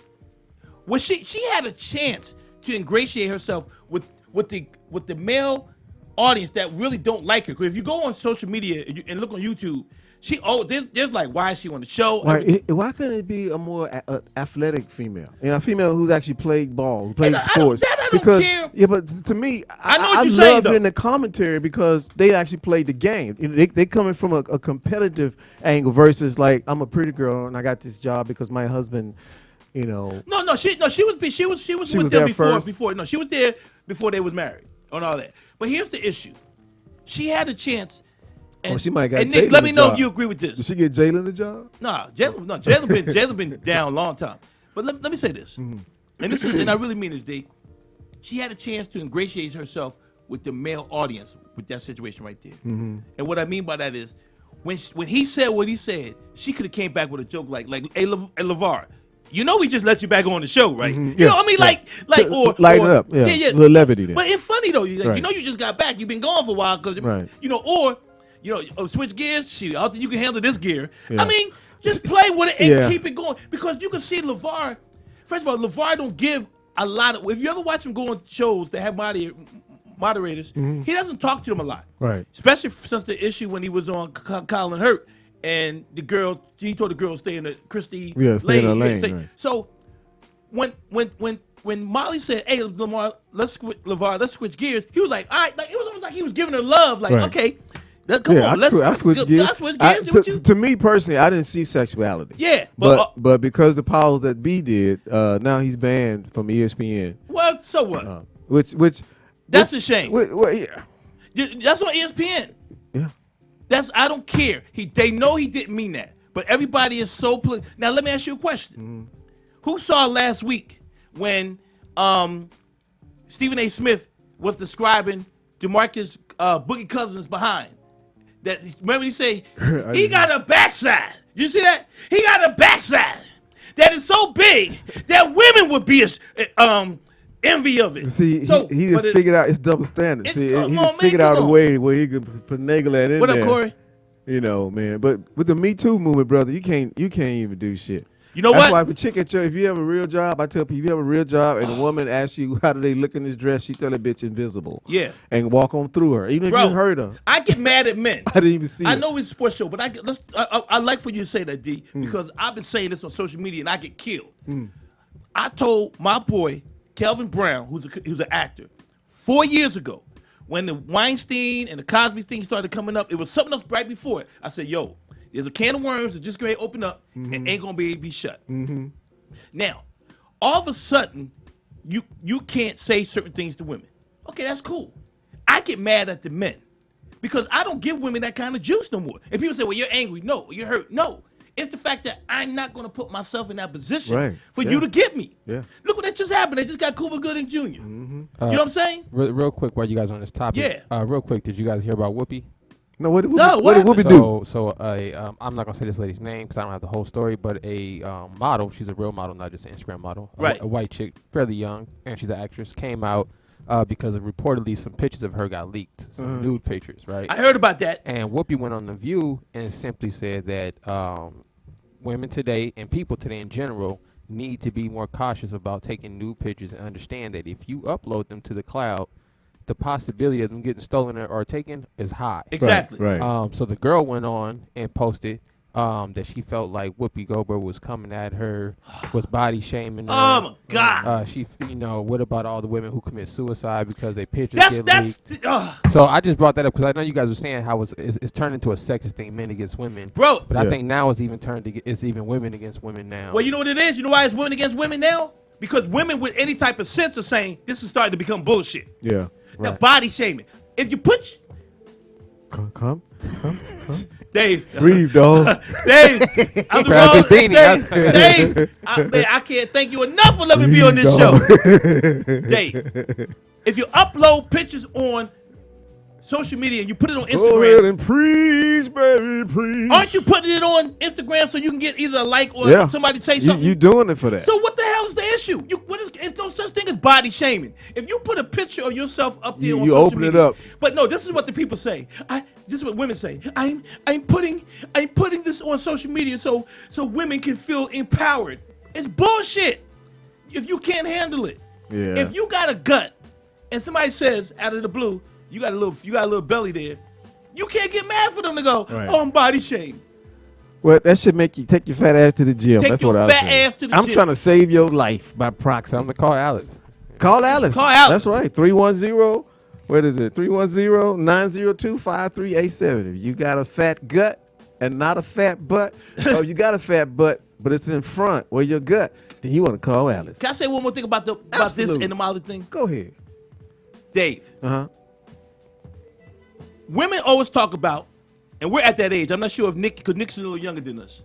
well, she had a chance to ingratiate herself with the male audience that really don't like her. Because if you go on social media and look on YouTube, there's like, why is she on the show? Why couldn't it be a more athletic female? You know, a female who's actually played ball, who played I sports. don't care. Yeah, but to me, I know what I you're love saying, though. hearing the commentary because they actually played the game. You know, they coming from a competitive angle versus like, I'm a pretty girl and I got this job because my husband, you know. No, she was with them before. No, she was there before they was married and all that. But here's the issue: she had a chance. And, she might have got and Nick, Jalen let me the know job. if you agree with this. Did she get Jalen the job? Jalen been down a long time. But let me say this, and I really mean this, D. She had a chance to ingratiate herself with the male audience with that situation right there. And what I mean by that is, when he said what he said, she could have came back with a joke like, hey, LeVar, you know we just let you back on the show, right? You know what I mean? Like, or lighten up, yeah. A little levity there. But it's funny though. You know, you just got back. You've been gone for a while, because you know, or switch gears. Shoot, I don't think you can handle this gear. Yeah. I mean, just play with it and keep it going, because you can see LeVar. First of all, LeVar don't give a lot of. If you ever watch him go on shows that have moderators, he doesn't talk to them a lot. Right. Especially since the issue when he was on Colin Hurt. And the girl, he told the girl to stay in the Christy stay in the lane. Right. So when Molly said, "Hey, LeVar, let's switch gears," he was like, "All right," like it was almost like he was giving her love, like, "Okay, come on, let's switch gears." To me personally, I didn't see sexuality. Yeah, but because the powers that be did, now he's banned from ESPN. Well, so what? Which that's a shame. Yeah, that's on ESPN. Yeah. I don't care. They know he didn't mean that. But everybody is so now let me ask you a question. Who saw last week when Stephen A. Smith was describing DeMarcus Boogie Cousins behind? Remember he say he got a backside. You see that? He got a backside that is so big that women would be envy of it. See, he figured out it's double standard. He figured out a way where he could finagle that in there. What up, Corey? You know, man. But with the Me Too movement, brother, you can't even do shit. You know That's what? why if a chick at if you have a real job, I tell people, if you have a real job and a woman asks you how do they look in this dress, she tell that bitch invisible. Yeah. And walk on through her, even if you heard her. I get mad at men. I didn't even see I know it's a sports show, but I like for you to say that, D, because I've been saying this on social media and I get killed. I told my boy Kelvin Brown, who's an actor, 4 years ago, when the Weinstein and the Cosby thing started coming up, it was something else right before it. I said, yo, there's a can of worms that just going to open up and ain't going to be able to be shut. Now, all of a sudden, you can't say certain things to women. Okay, that's cool. I get mad at the men because I don't give women that kind of juice no more. And people say, well, you're angry. No, you're hurt. No. It's the fact that I'm not going to put myself in that position for you to get me. Yeah. Look what that just happened. They just got Cuba Gooding Jr. You know what I'm saying? Real quick, while you guys are on this topic. Yeah. Real quick, did you guys hear about Whoopi? No, what did Whoopi do? So I'm not going to say this lady's name because I don't have the whole story, but a model, she's a real model, not just an Instagram model. Right. A white chick, fairly young, and she's an actress, came out because reportedly some pictures of her got leaked, some nude pictures, right? I heard about that. And Whoopi went on The View and simply said that women today and people today in general need to be more cautious about taking nude pictures and understand that if you upload them to the cloud, the possibility of them getting stolen or taken is high. Exactly. Right. So the girl went on and posted that she felt like Whoopi Goldberg was coming at her, was body shaming her. Oh my God. She, what about all the women who commit suicide because their pictures get leaked? So I just brought that up because I know you guys were saying how it's turned into a sexist thing, men against women. Bro. But I think now it's even it's even women against women now. Well, you know what it is? You know why it's women against women now? Because women with any type of sense are saying this is starting to become bullshit. Yeah. Now, body shaming. If you put... Come. Dave. Breathe, dog. Dave. I'm the Dave. I can't thank you enough for letting me be on this show. Dave. If you upload pictures on social media and you put it on Instagram. Go ahead and preach, baby, preach. Aren't you putting it on Instagram so you can get either a like or somebody say something? You doing it for that. So what the hell is the issue? There's no such thing as body shaming. If you put a picture of yourself up there on social open media, it up. But no, this is what the people say. This is what women say. I'm putting this on social media so women can feel empowered. It's bullshit. If you can't handle it. Yeah. If you got a gut and somebody says out of the blue, you got a little belly there, you can't get mad for them to go, oh, I'm body shamed. Well, that should make you take your fat ass to the gym. That's what I was saying. Take your fat ass to the gym. I'm trying to save your life by proxy. I'm going to call Alex. Call Alex. That's right. 310, what is it? 310-902-5387. If you got a fat gut and not a fat butt, or you got a fat butt, but it's in front where your gut, then you want to call Alex. Can I say one more thing about this and the Molly thing? Go ahead. Dave. Women always talk about, and we're at that age. I'm not sure if because Nick's a little younger than us.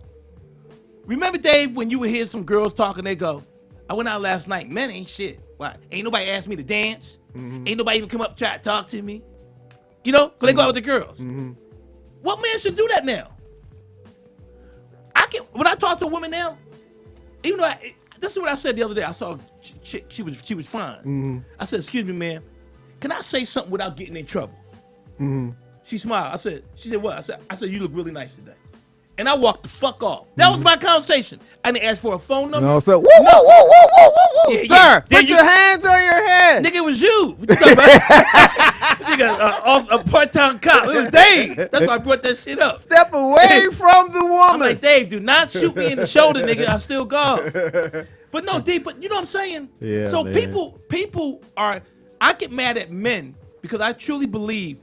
Remember, Dave, when you would hear some girls talking, they go, I went out last night. Men ain't shit. Why? Ain't nobody asked me to dance. Ain't nobody even come up try to talk to me. You know, because they go out with the girls. What man should do that now? When I talk to a woman now, even though this is what I said the other day. I saw a chick, she was fine. Mm-hmm. I said, "Excuse me, ma'am, can I say something without getting in trouble?" Mm-hmm. She smiled. She said, "What?" I said, "You look really nice today." And I walked the fuck off. That was my conversation. I didn't ask for a phone number. No, so woo, woo, woo, woo, woo, woo, woo. Yeah, Sir, yeah. put your hands on your head. Nigga, it was you. What you talking about? Nigga, a part-time cop. It was Dave. That's why I brought that shit up. Step away from the woman. I'm like, Dave, do not shoot me in the shoulder, nigga. I still golf. But no, Dave, but you know what I'm saying? Yeah, so man. people are, I get mad at men because I truly believe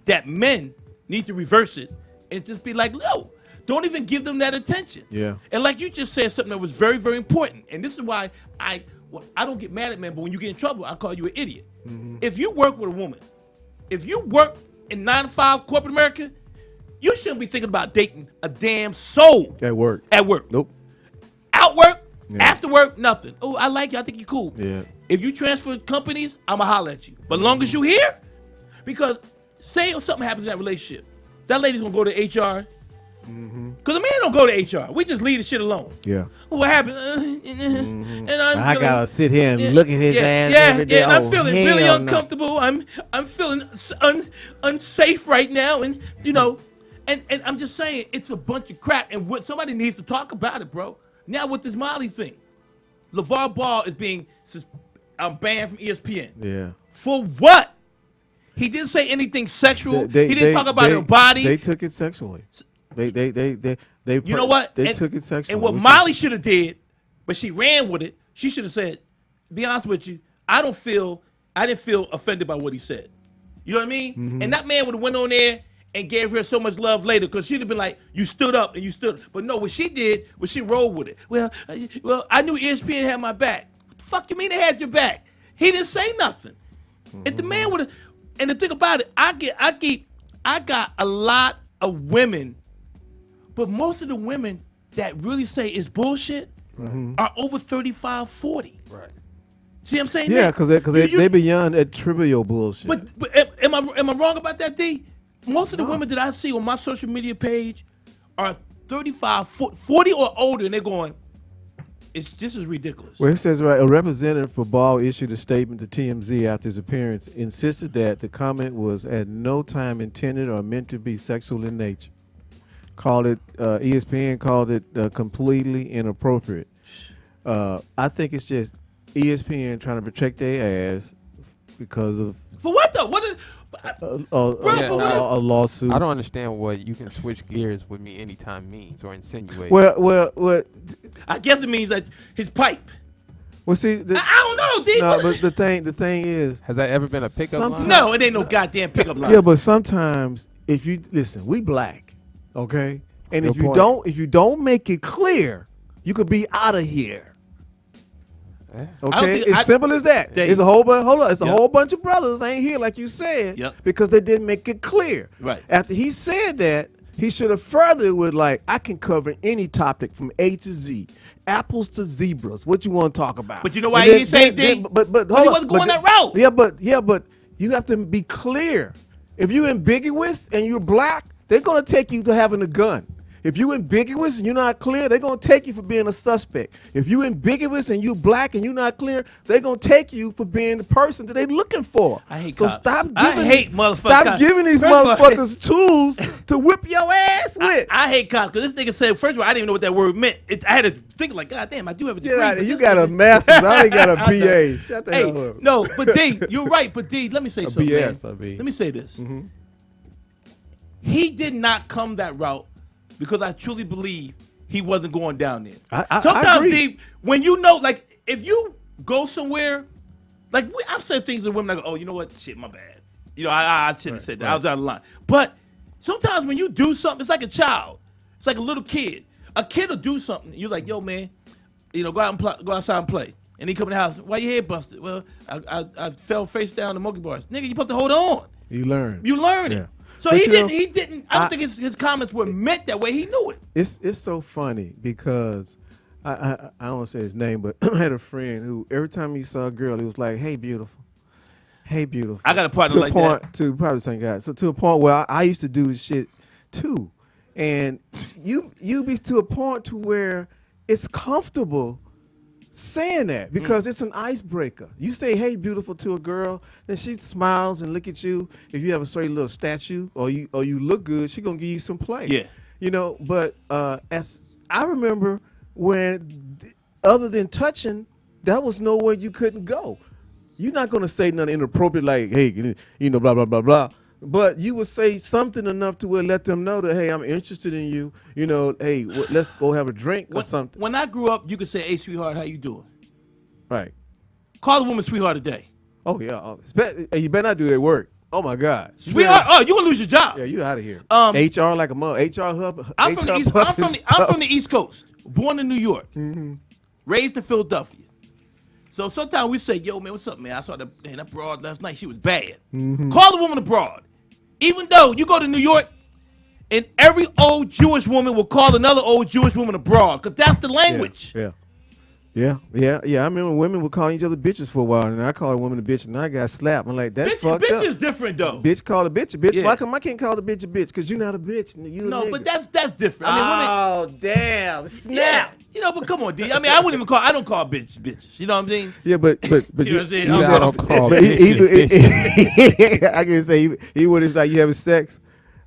that men need to reverse it and just be like, no, don't even give them that attention. Yeah. And like you just said something that was very, very important. And this is why I don't get mad at men, but when you get in trouble, I call you an idiot. Mm-hmm. If you work with a woman, if you work in 9-to-5 corporate America, you shouldn't be thinking about dating a damn soul. At work. At work. Nope. Out work, Yeah. after work, nothing. Oh, I like you. I think you're cool. Yeah. If you transfer companies, I'ma holler at you. But long as you here, because say if something happens in that relationship, that lady's gonna go to HR. Because a man don't go to HR. We just leave the shit alone. Yeah. What happened? And I gotta sit here and look at his ass every day. and I'm Oh, feeling hell really no. uncomfortable. I'm feeling unsafe right now, and you know, and I'm just saying it's a bunch of crap. And what somebody needs to talk about it, bro. Now with this Molly thing, LeVar Ball is being banned from ESPN. Yeah. For what? He didn't say anything sexual. He didn't talk about her body. They took it sexually. They You know what? They took it sexually. And what Molly should have did, but she ran with it. She should have said, "Be honest with you, I didn't feel offended by what he said." You know what I mean? Mm-hmm. And that man would have went on there and gave her so much love later because she'd have been like, "You stood up and you stood." But no, what she did was she rolled with it. Well, I knew ESPN had my back. What the fuck you mean they had your back? He didn't say nothing. If the man would have, and the thing about it, I got a lot of women. But most of the women that really say it's bullshit are over 35, 40. Right. See what I'm saying? Yeah, because they beyond that trivial bullshit. But am I wrong about that, D? Most of the women that I see on my social media page are 35, 40 or older, and they're going, this is ridiculous. Well, it says, right, a representative for Ball issued a statement to TMZ after his appearance, insisted that the comment was at no time intended or meant to be sexual in nature. ESPN called it completely inappropriate. I think it's just ESPN trying to protect their ass because of For what though? What is? a lawsuit. I don't understand what you can switch gears with me anytime means or insinuate. Well, I guess it means that his pipe. well. See, I don't know, D. no, but the thing is, has that ever been a pickup line? No, it ain't no goddamn pickup line. yeah, but sometimes if you listen, we black, okay, and Good if point. if you don't make it clear, you could be out of here. Okay, it's simple as that. It's a whole bunch. Hold on, it's a whole bunch of brothers ain't here like you said, because they didn't make it clear. Right. After he said that, he should have furthered with like, I can cover any topic from A to Z, apples to zebras. What you want to talk about? But you know why he didn't say anything? But hold he on, wasn't going that route. Yeah, but you have to be clear. If you're ambiguous and you're black, they're gonna take you to having a gun. If you ambiguous and you're not clear, they're going to take you for being a suspect. If you ambiguous and you black and you're not clear, they're going to take you for being the person that they're looking for. I hate so cops. stop Motherfuckers. giving these motherfuckers tools to whip your ass with. I hate cops because this nigga said, first of all, I didn't even know what that word meant. I had to think like, God damn, I do have a degree. You got a master's. I ain't got a BA. Shut the hell up. No, but D, you're right. But D, let me say something, BS, man. I mean. Let me say this. He did not come that route because I truly believe he wasn't going down there. Sometimes, I agree. D, when you know, like, if you go somewhere, like, I've said things to women, I go, oh, you know what? Shit, my bad. You know, I shouldn't have said that. I was out of line. But sometimes when you do something, it's like a child. It's like a little kid. A kid will do something. You're like, yo, man, you know, go outside and play. And he come in the house. Why your head busted? Well, I fell face down the monkey bars. Nigga, you supposed to hold on. You learn. You learn Yeah. it. So But he you didn't. know, I don't think his comments were meant that way. He knew it. It's so funny because I don't want to say his name, but I had a friend who every time he saw a girl, he was like, "Hey, beautiful, hey, beautiful." I got a partner like that. To probably the same guy. So to a point where I used to do this shit too, and you be to a point to where it's comfortable saying that because it's an icebreaker. You say "Hey, beautiful" to a girl, then she smiles and look at you. If you have a straight little statue or you look good, she gonna give you some play. Yeah. You know. But as I remember, other than touching, that was nowhere you couldn't go. You're not gonna say nothing inappropriate like "Hey, you know, blah blah blah blah." But you would say something enough to where let them know that, hey, I'm interested in you. You know, hey, let's go have a drink or something. When I grew up, you could say, "Hey, sweetheart, how you doing?" Right. Call a woman sweetheart today. Oh yeah. Hey, you better not do that work. Oh my God. Sweetheart, oh, you gonna lose your job. Yeah, you out of here. HR like a mother. HR hub. I'm from the East Coast. Born in New York. Raised in Philadelphia. So sometimes we say, "Yo, man, what's up, man? I saw that broad last night. She was bad." Call the woman a broad. Even though you go to New York, and every old Jewish woman will call another old Jewish woman a broad, because that's the language. Yeah. I remember women were calling each other bitches for a while, and I called a woman a bitch, and I got slapped. I'm like, that's fucked up. Bitch is different, though. Bitch call a bitch a bitch. Yeah. Why come I can't call a bitch a bitch? Because you're not a bitch. You a nigga. But that's different. I mean, women, damn. Snap. yeah. You know, but come on, D. I mean, I don't call bitches. You know what I'm saying? Yeah, but You know what I'm saying? I don't call I can say even when it's like you having sex,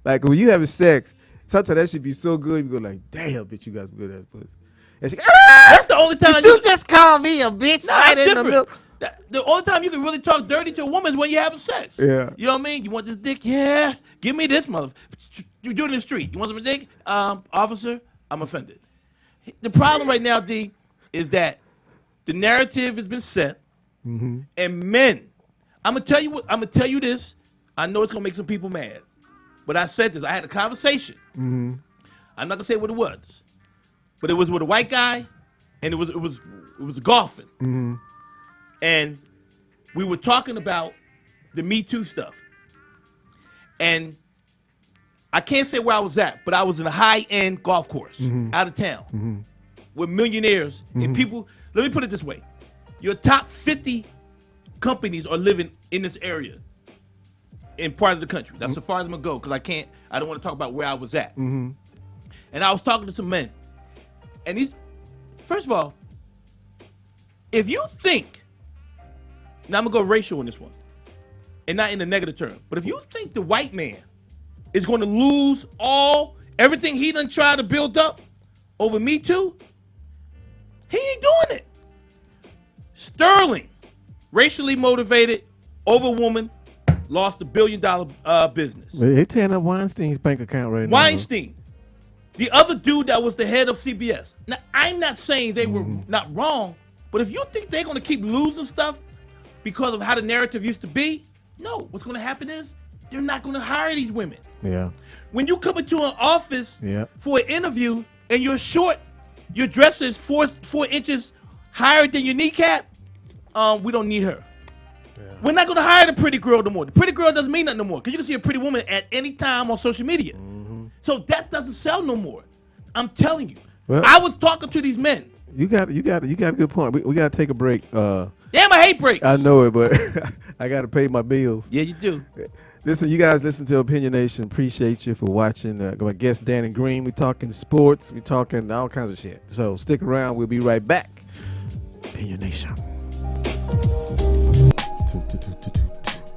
like when you having sex, sometimes that should be so good. You go like, damn, bitch, you guys good ass pussy. And she, that's the only time you just call me a bitch. No, right that's in the different. middle. The only time you can really talk dirty to a woman is when you're having sex. Yeah. You know what I mean? You want this dick? Yeah. Give me this mother. You do it in the street. You want some dick? Officer, I'm offended. The problem right now, D, is that the narrative has been set, and men. I'm gonna tell you this. I know it's gonna make some people mad, but I said this. I had a conversation. I'm not gonna say what it was, but it was with a white guy, and it was golfing, and we were talking about the Me Too stuff, and I can't say where I was at, but I was in a high-end golf course out of town with millionaires and people. Let me put it this way. Your top 50 companies are living in this area in part of the country. That's as far as I'm going to go because I don't want to talk about where I was at. And I was talking to some men. And first of all, if you think, now I'm going to go racial in this one, and not in a negative term, but if you think the white man is going to lose everything he done tried to build up over Me Too, he ain't doing it. Sterling, racially motivated, over woman, lost $1 billion business. They tearing up Weinstein's bank account right now. Weinstein, the other dude that was the head of CBS. Now, I'm not saying they were not wrong, but if you think they're going to keep losing stuff because of how the narrative used to be, no. What's going to happen is they're not going to hire these women. Yeah. When you come into an office for an interview and you're short, your dress is 4 inches higher than your kneecap, we don't need her. Yeah. We're not going to hire the pretty girl no more. The pretty girl doesn't mean nothing no more because you can see a pretty woman at any time on social media. So that doesn't sell no more. I'm telling you. Well, I was talking to these men. You got a good point. We got to take a break. Damn, I hate breaks. I know it, but I got to pay my bills. Yeah, you do. Listen, you guys listen to Opinion Nation. Appreciate you for watching. My guest, Dannon Green. We talking sports. We talking all kinds of shit. So stick around. We'll be right back. Opinion Nation.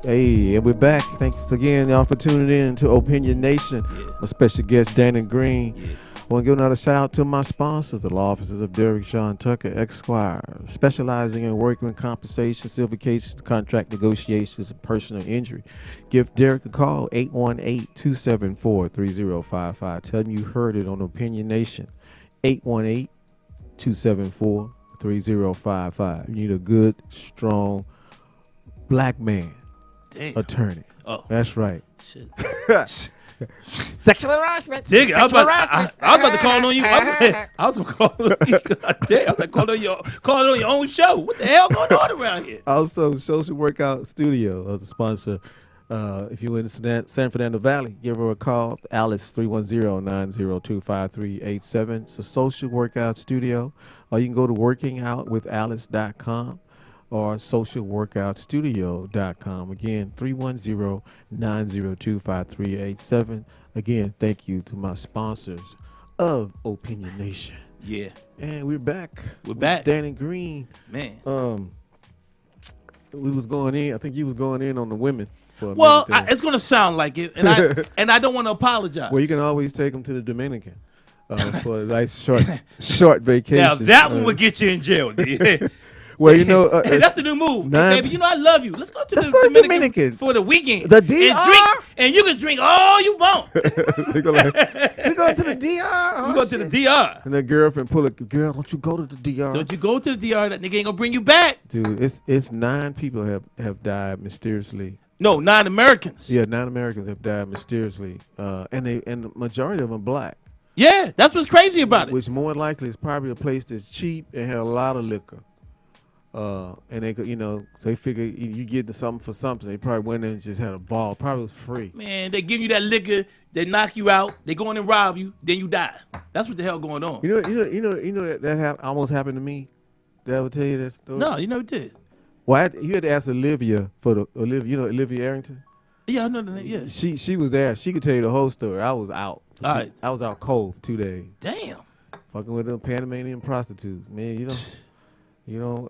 Hey, and we're back. Thanks again, y'all, for tuning in to Opinion Nation. My special guest, Dannon Green. I want to give another shout out to my sponsors, the law offices of Derek Sean Tucker, Esquire, specializing in workman compensation, civil cases, contract negotiations, and personal injury. Give Derek a call, 818-274-3055. Tell him you heard it on Opinion Nation, 818-274-3055. You need a good, strong black man. Damn. Attorney. Oh. That's right. Shit. Sexual harassment. Dig it. I was about to call on you. I was going to call on you. God damn. I was like, calling on your own show. What the hell going on around here? Also, Social Workout Studio is a sponsor. If you're in the San Fernando Valley, give her a call. Alice, 310-902-5387. It's a Social Workout Studio. Or you can go to workingoutwithalice.com. or socialworkoutstudio.com. Again, 310-902-5387. Again, thank you to my sponsors of Opinion Nation. Yeah. And we're back. We're back. Dannon Green. Man. We was going in. I think you was going in on the women. For a Well, minute there. it's gonna sound like it, and I don't want to apologize. Well, you can always take them to the Dominican for a nice short vacation. Now that one would get you in jail. Well, you know, that's the new move. Hey, baby, you know I love you. Let's go to the Dominican for the weekend. The DR? And you can drink all you want. we go to the DR. We go to the DR. And the girlfriend pull up, girl, don't you go to the DR. Don't you go to the DR. That nigga ain't gonna bring you back. Dude, it's 9 people have died mysteriously. No, 9 Americans. Yeah, 9 Americans have died mysteriously. And the majority of them black. Yeah, that's what's crazy about it. Which more than likely is probably a place that's cheap and had a lot of liquor. And they could, they figure you get something for something. They probably went in and just had a ball. Probably was free. Man, they give you that liquor, they knock you out, they go in and rob you, then you die. That's what the hell going on. You know that almost happened to me. Did I ever tell you that story? No, you never did. Well, you had to ask Olivia Olivia Arrington. Yeah, I know the name. Yeah. She was there. She could tell you the whole story. I was out. All right. I was out cold for 2 days. Damn. Fucking with them Panamanian prostitutes, man.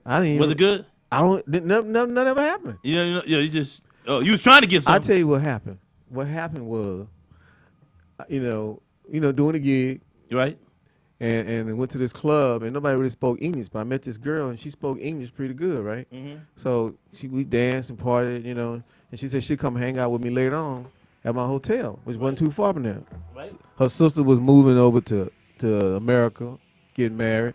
I didn't. Was it good? Nothing ever happened. You was trying to get something. I'll tell you what happened. What happened was, doing a gig, right? And went to this club, and nobody really spoke English. But I met this girl, and she spoke English pretty good, right? Mm-hmm. So we danced and partied, and she said she'd come hang out with me later on at my hotel, which wasn't too far from there. Right. Her sister was moving over to America, getting married,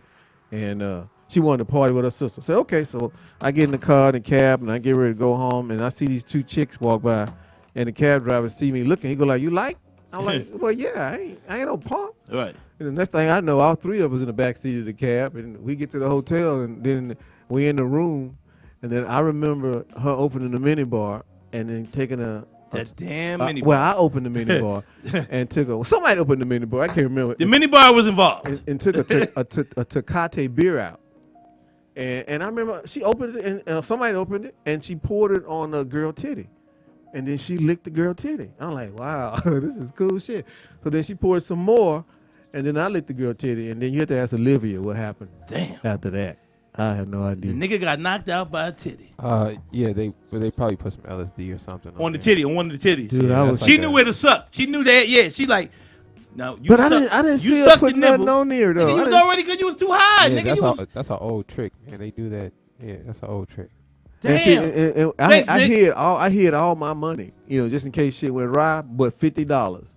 and she wanted to party with her sister. So okay, so I get in the car, in the cab, and I get ready to go home, and I see these 2 chicks walk by, and the cab driver see me looking. He go like, "You like?" I'm like, "Well, yeah, I ain't no punk." Right. And the next thing I know, all 3 of us in the back seat of the cab, and we get to the hotel, and then we in the room, and then I remember her opening the minibar and then taking that damn minibar. Well, I opened the minibar and took somebody opened the minibar. I can't remember. The minibar was involved. And took a Tecate beer out. And I remember she opened it, and somebody opened it, and she poured it on a girl titty. And then she licked the girl titty. I'm like, wow, this is cool shit. So then she poured some more, and then I licked the girl titty. And then you have to ask Olivia what happened. Damn. After that. I have no idea. The nigga got knocked out by a titty. Yeah, they probably put some LSD or something on the titty, on one of the titties. Dude, she knew where to suck. She knew that. Yeah, she like. No, you but suck, I didn't see you her put nothing on there though. Nigga, you was already because you was too high. Yeah, nigga, that's an old trick, man. They do that. Yeah, that's an old trick. Damn. And Thanks, I Nick. hid all my money, just in case shit went awry, but $50.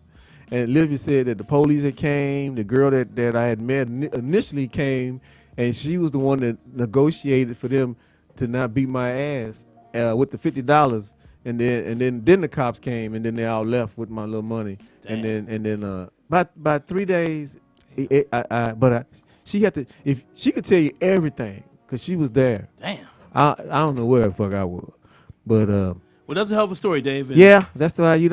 And Olivia said that the police had came, the girl that I had met initially came, and she was the one that negotiated for them to not beat my ass with the $50. And then the cops came, and then they all left with my little money. Damn. And then about 3 days, she had to, if she could tell you everything because she was there. Damn. I don't know where the fuck I was, but well, that's a hell of a story, Dave. Yeah, that's why you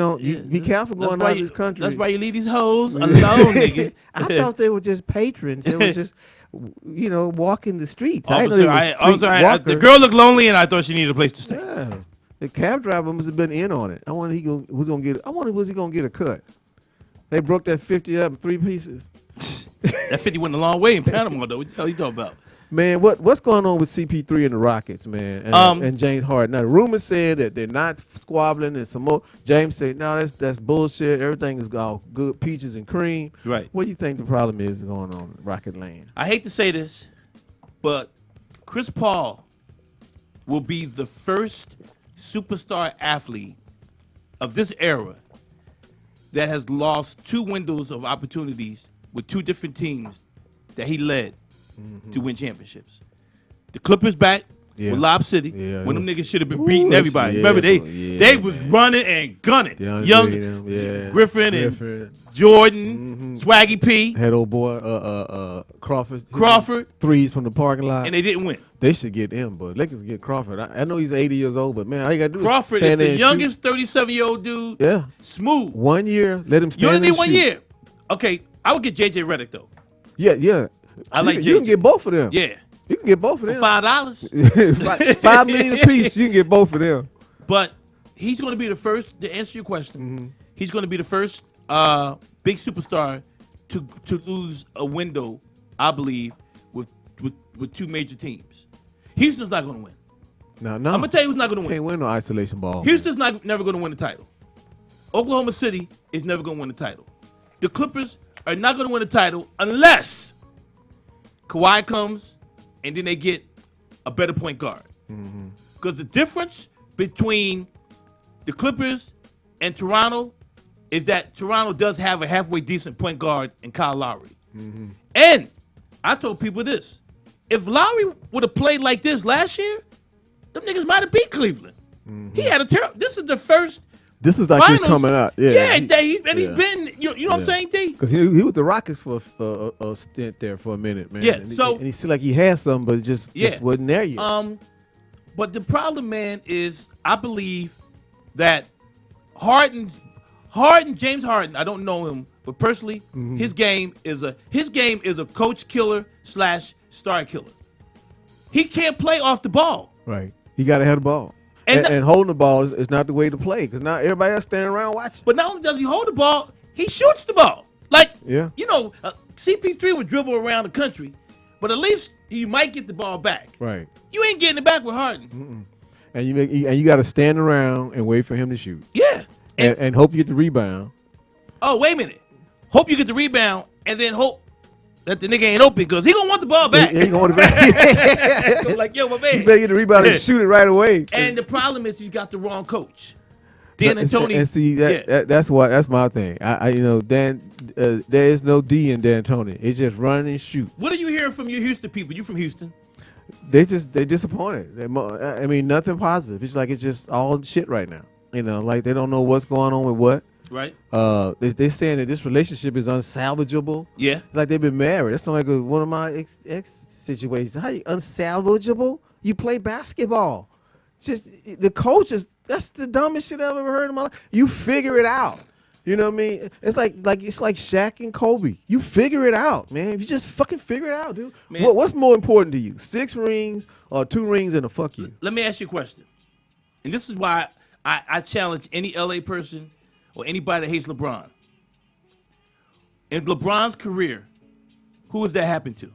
be careful going out of this country. That's why you leave these hoes alone, nigga. I thought they were just patrons. They were just, walking the streets. Officer, the girl looked lonely, and I thought she needed a place to stay. Yeah. The cab driver must have been in on it. I wonder was he gonna get a cut. They broke that 50 up in 3 pieces. That 50 went a long way in Panama, though. What the hell you talking about? Man, what's going on with CP3 and the Rockets, man, and James Harden? Now, the rumors said that they're not squabbling, and some more. James said, no, that's bullshit. Everything is all good peaches and cream. Right. What do you think the problem is going on in Rocket Land? I hate to say this, but Chris Paul will be the first superstar athlete of this era that has lost 2 windows of opportunities with 2 different teams that he led to win championships. The Clippers back with Lob City when them niggas should have been beating everybody. Remember, they was running and gunning. Young Griffin and Jordan, Swaggy P. Had old boy Crawford. Threes from the parking lot. And they didn't win. They should get him, but Lakers get Crawford. I know he's 80 years old, but man, all you got to do Crawford is stand is there the and youngest 37-year-old dude. Yeah. Smooth. 1 year, let him stand You only and need 1 shoot. year. Okay, I would get JJ Redick, though. Yeah. I like You can JJ. get both of them. Yeah. You can get both of for them. $5. $5 million apiece. You can get both of them. But he's going to be the first to answer your question. Mm-hmm. He's going to be the first big superstar to lose a window, I believe, with two major teams. Houston's not going to win. No. I'm gonna tell you who's not gonna win. Can't win no isolation ball. Houston's never gonna win the title. Oklahoma City is never gonna win the title. The Clippers are not gonna win the title unless Kawhi comes and then they get a better point guard. Because the difference between the Clippers and Toronto is that Toronto does have a halfway decent point guard in Kyle Lowry. And I told people this: if Lowry would have played like this last year, them niggas might have beat Cleveland. He had a terrible. This is the first. This is like finals. he's coming out. Yeah, he's been. You know what I'm saying, D? Because he was the Rockets for a stint there for a minute, man. Yeah, and he seemed like he had something, but it just wasn't there yet. But the problem, man, is I believe that James Harden. I don't know him, but personally, his game is a coach killer / star killer. He can't play off the ball. Right. He got to have the ball. And holding the ball is not the way to play because now everybody else standing around watching. But not only does he hold the ball, he shoots the ball. Like, yeah. CP3 would dribble around the country, but at least you might get the ball back. Right. You ain't getting it back with Harden. And you got to stand around and wait for him to shoot. Yeah. And hope you get the rebound. Oh, wait a minute. Hope you get the rebound and then hope that the nigga ain't open because he gonna want the ball back. He gonna want it back. So like, yo, my man. You better get the rebound and shoot it right away. And the problem is he's got the wrong coach. Dan and Tony. And see, that's my thing. Dan, there is no D in Dan Tony. It's just run and shoot. What are you hearing from your Houston people? You from Houston? They disappointed. I mean, nothing positive. It's just all shit right now. Like they don't know what's going on with what. Right. They're saying that this relationship is unsalvageable. Yeah. Like they've been married. That's not like one of my ex situations. How you unsalvageable? You play basketball. Just the coaches. That's the dumbest shit I've ever heard in my life. You figure it out. You know what I mean? It's like Shaq and Kobe. You figure it out, man. You just fucking figure it out, dude. What's more important to you? 6 rings or 2 rings and a fuck you? Let me ask you a question. And this is why I challenge any LA person or anybody that hates LeBron. In LeBron's career, who has that happened to?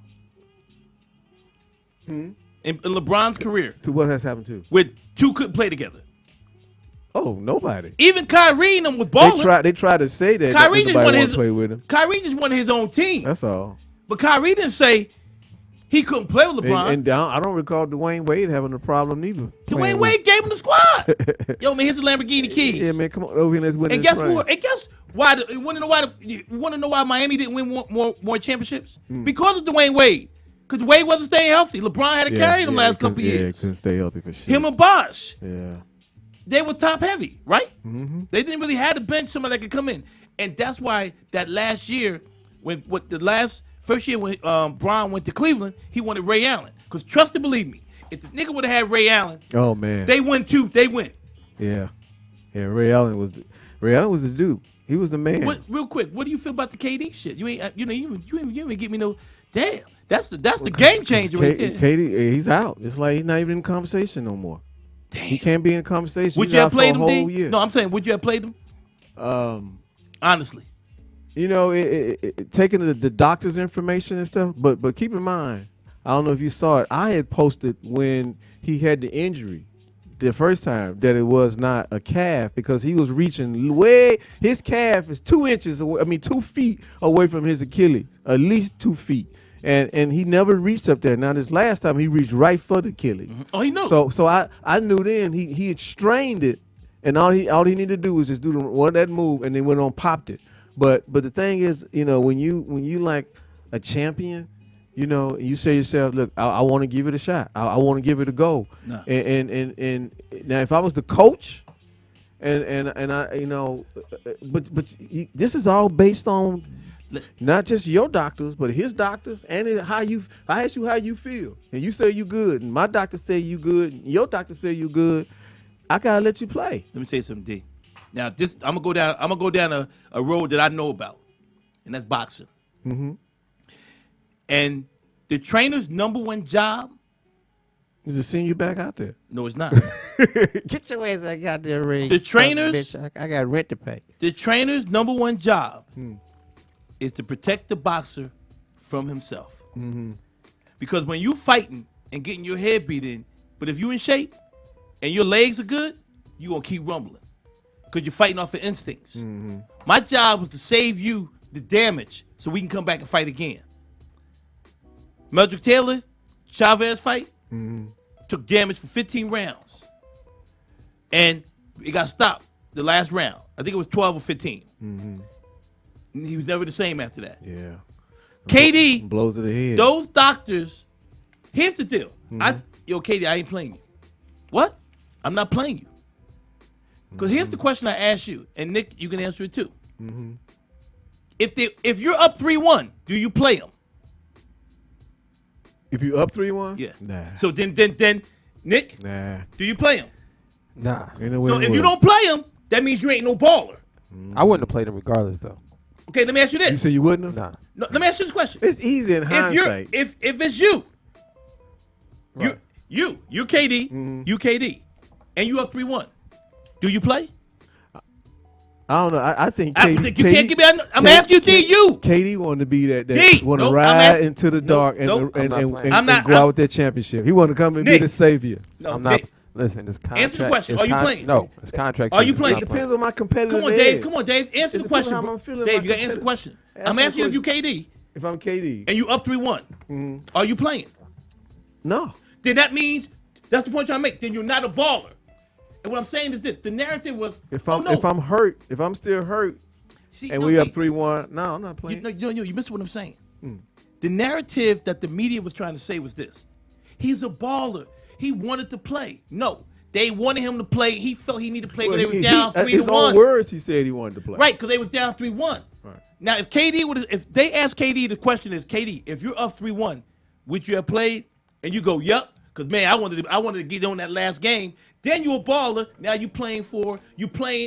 In LeBron's career. To what has happened to? Where 2 couldn't play together. Oh, nobody. Even Kyrie and them was balling. They tried to say that Kyrie just wanted play with him. Kyrie just wanted his own team. That's all. But Kyrie didn't say he couldn't play with LeBron. And I don't recall Dwayne Wade having a problem neither. Dwayne Wade gave him the squad. Yo, man, here's the Lamborghini keys. Yeah, man, come on over here and let's win. And guess what? And guess why? You want to know why Miami didn't win more championships? Because of Dwayne Wade. Because Wade wasn't staying healthy. LeBron had to carry him last couple years. Yeah, couldn't stay healthy for shit. Him and Bosh. Yeah. They were top heavy, right? They didn't really have to bench somebody that could come in. And that's why that last year, first year when Bron went to Cleveland, he wanted Ray Allen. Because trust and believe me, if the nigga would have had Ray Allen, oh man, they win too. They win. Yeah. Ray Allen was the dude. He was the man. Real quick, what do you feel about the KD shit? You ain't get me no. Damn, that's the game changer right there. KD, he's out. It's like he's not even in conversation no more. Damn. He can't be in conversation. Would you have played him, D? No, I'm saying, would you have played him? Honestly. Taking the doctor's information and stuff, but keep in mind, I don't know if you saw it. I had posted when he had the injury the first time that it was not a calf because he was reaching way. His calf is 2 inches away. 2 feet away from his Achilles, at least 2 feet. And he never reached up there. Now this last time he reached right for the Achilles. Oh, he knew. So I knew then he had strained it, and all he needed to do was just do that move, and then went on popped it. But the thing is, when you like a champion, you say to yourself, look, I want to give it a shot. I want to give it a go. No. And now if I was the coach, and I but this is all based on not just your doctors, but his doctors, and I ask you how you feel, and you say you good, and my doctor say you good, and your doctor say you good. I gotta let you play. Let me tell you something, D. Now, I'm gonna go down a road that I know about, and that's boxing. And The trainer's number one job. Is it seeing you back out there? No, it's not. Get your ass back out there, Ray. The trainers. Bitch, I got rent to pay. The trainer's number one job is to protect the boxer from himself. Mm-hmm. Because when you fighting and getting your head beat in, but if you in shape and your legs are good, you gonna keep rumbling. Because you're fighting off of instincts. Mm-hmm. My job was to save you the damage so we can come back and fight again. Meldrick Taylor, Chavez fight, took damage for 15 rounds. And it got stopped the last round. I think it was 12 or 15. And he was never the same after that. Yeah. KD, blows to the head. those doctors, here's the deal. Yo, KD, I ain't playing you. What? I'm not playing you. Because here's the question I ask you, and Nick, you can answer it too. If you're up 3-1, do you play them? If you up 3-1? Yeah. Nah. So then, Nick, Nah. do you play them? Nah. Ain't no way So in the if you world. don't play them, that means you ain't no baller. I wouldn't have played him regardless, though. Okay, let me ask you this. You say you wouldn't have? Nah. No, let me ask you this question. It's easy in hindsight. If it's you, Right. you KD, you KD, and you up 3-1, do you play? I don't know. I think I KD, think you can't give me. I'm asking you, D. You. KD wanted to be that D, want to nope, I'm ride asking- into the nope, dark and, nope. and, I'm not and, playing. and, I'm not- and go out with that championship. He wanted to come and be Nick. the savior. No, I'm not. Dave, Listen, this contract. Answer the question. it's Are you playing? No, it's contract. Are you season. playing? I'm It not depends on my competitive Come on, edge. Dave. Come on, Dave. Answer It the depends question. on how bro. I'm feeling Dave, about you got to answer the competitive. question. Ask I'm me a asking you if you KD If I'm KD. and you up 3-1, are you playing? No. Then that means that's the point I'm trying to make. Then you're not a baller. And what I'm saying is this: the narrative was, If oh, I'm no. if I'm hurt, if I'm still hurt, See, and no, we up Dave, 3-1, no, I'm not playing. you missed what I'm saying. The narrative that the media was trying to say was this: he's a baller. He wanted to play. No, they wanted him to play. He felt he needed to play because they was down 3-1. His own words, he said he wanted to play. Right, because they was down 3-1. Right. Now, if if they asked KD, the question is, KD, if you're up 3-1, would you have played? And you go, yep, because man, I wanted to get on that last game. Then you're a baller. Now you playing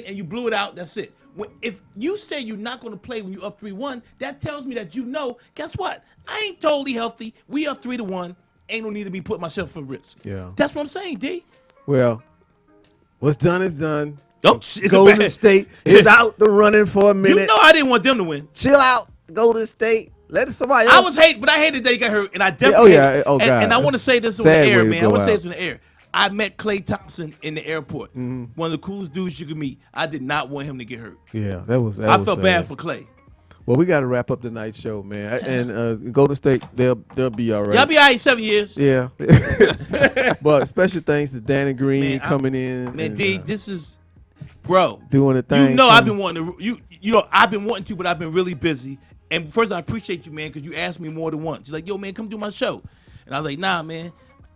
and you blew it out. That's it. If you say you're not going to play when you're up 3-1, that tells me that you know. Guess what? I ain't totally healthy. We up 3-1. Ain't no need to be putting myself at risk. Yeah. That's what I'm saying, D. Well, what's done is done. Oh, it's a Golden bad- State is out the running for a minute. You know I didn't want them to win. Chill out, Golden State. Let somebody else. I was but I hated that he got hurt, and I definitely. Oh, yeah. hated- Oh, God. And I want to That's say this on sad the air, way to man. I go want to say out. this on the air. I met Klay Thompson in the airport. One of the coolest dudes you could meet. I did not want him to get hurt. Yeah, that was. I felt bad for Klay. Well, we got to wrap up the night show, man. And Golden State, they'll be all right. Y'all be all right 7 years. Yeah. But special thanks to Dannon Green Man, coming in. Man, and, D, this is, bro. doing the thing. You know I've been wanting to. I've been wanting to, but I've been really busy. And first, I appreciate you, man, because you asked me more than once. You're like, yo, man, come do my show. And I was like, nah, man.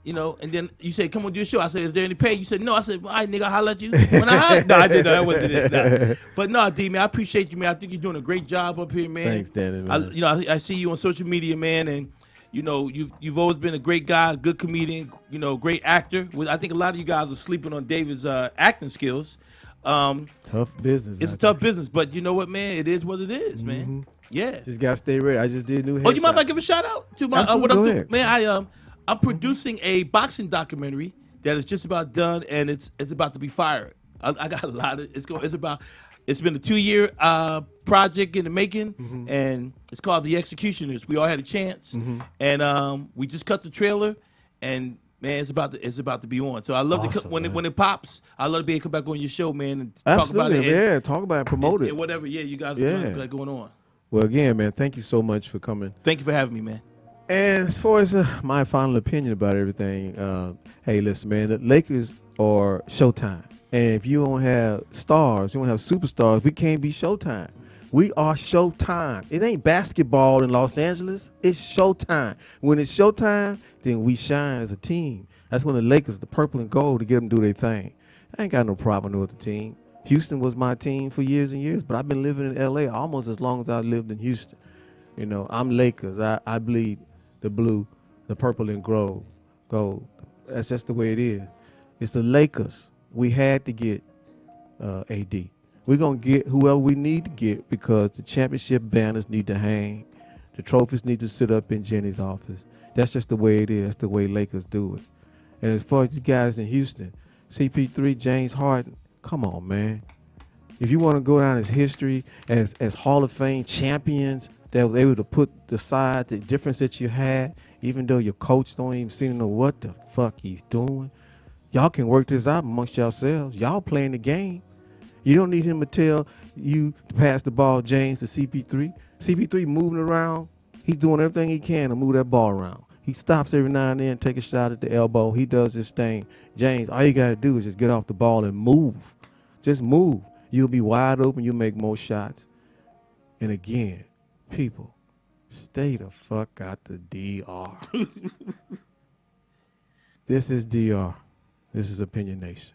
And then you said, come on, do a show. I said, is there any pay? You said, no. I said, well, all right, nigga, I'll holler at you. When I holler. No, I didn't. That wasn't it. Nah. But no, D, man, I appreciate you, man. I think you're doing a great job up here, man. Thanks, Dannon, man. I see you on social media, man, and you've always been a great guy, good comedian, great actor. I think a lot of you guys are sleeping on David's acting skills. Tough business. It's a tough business, but you know what, man? It is what it is, man. Yeah. Just gotta stay ready. I just did new. Oh, you mind if I give a shout out to my Absolutely, what I'm go doing? ahead. Man, I'm producing a boxing documentary that is just about done, and it's about to be fired. I got a lot of it's been a 2-year project in the making, and it's called The Executioners. We all had a chance, and we just cut the trailer, and man, it's about to be on. So I love Awesome, when it pops. I love to be able to come back on your show, man, and talk about Absolutely, it. talk about it, promote it. And whatever, you guys Yeah. are got going on. Well, again, man, thank you so much for coming. Thank you for having me, man. And as far as my final opinion about everything, hey, listen, man, the Lakers are Showtime. And if you don't have stars, you don't have superstars, we can't be Showtime. We are Showtime. It ain't basketball in Los Angeles. It's Showtime. When it's Showtime, then we shine as a team. That's when the Lakers, the purple and gold, to get them to do their thing. I ain't got no problem with the team. Houston was my team for years and years, but I've been living in L.A. almost as long as I lived in Houston. I'm Lakers. I bleed the blue, the purple and gold. That's just the way it is. It's the Lakers. We had to get AD. We're going to get whoever we need to get because the championship banners need to hang. The trophies need to sit up in Jenny's office. That's just the way it is. That's the way Lakers do it. And as far as you guys in Houston, CP3, James Harden, come on, man. If you want to go down as history as Hall of Fame champions that was able to put aside the difference that you had, even though your coach don't even seem to know what the fuck he's doing, y'all can work this out amongst yourselves. Y'all playing the game. You don't need him to tell you to pass the ball, James, to CP3. CP3 moving around. He's doing everything he can to move that ball around. He stops every now and then, take a shot at the elbow. He does his thing. James, all you got to do is just get off the ball and move. Just move. You'll be wide open. You'll make more shots. And again, people, stay the fuck out the DR. This is DR. This is Opinion Nation.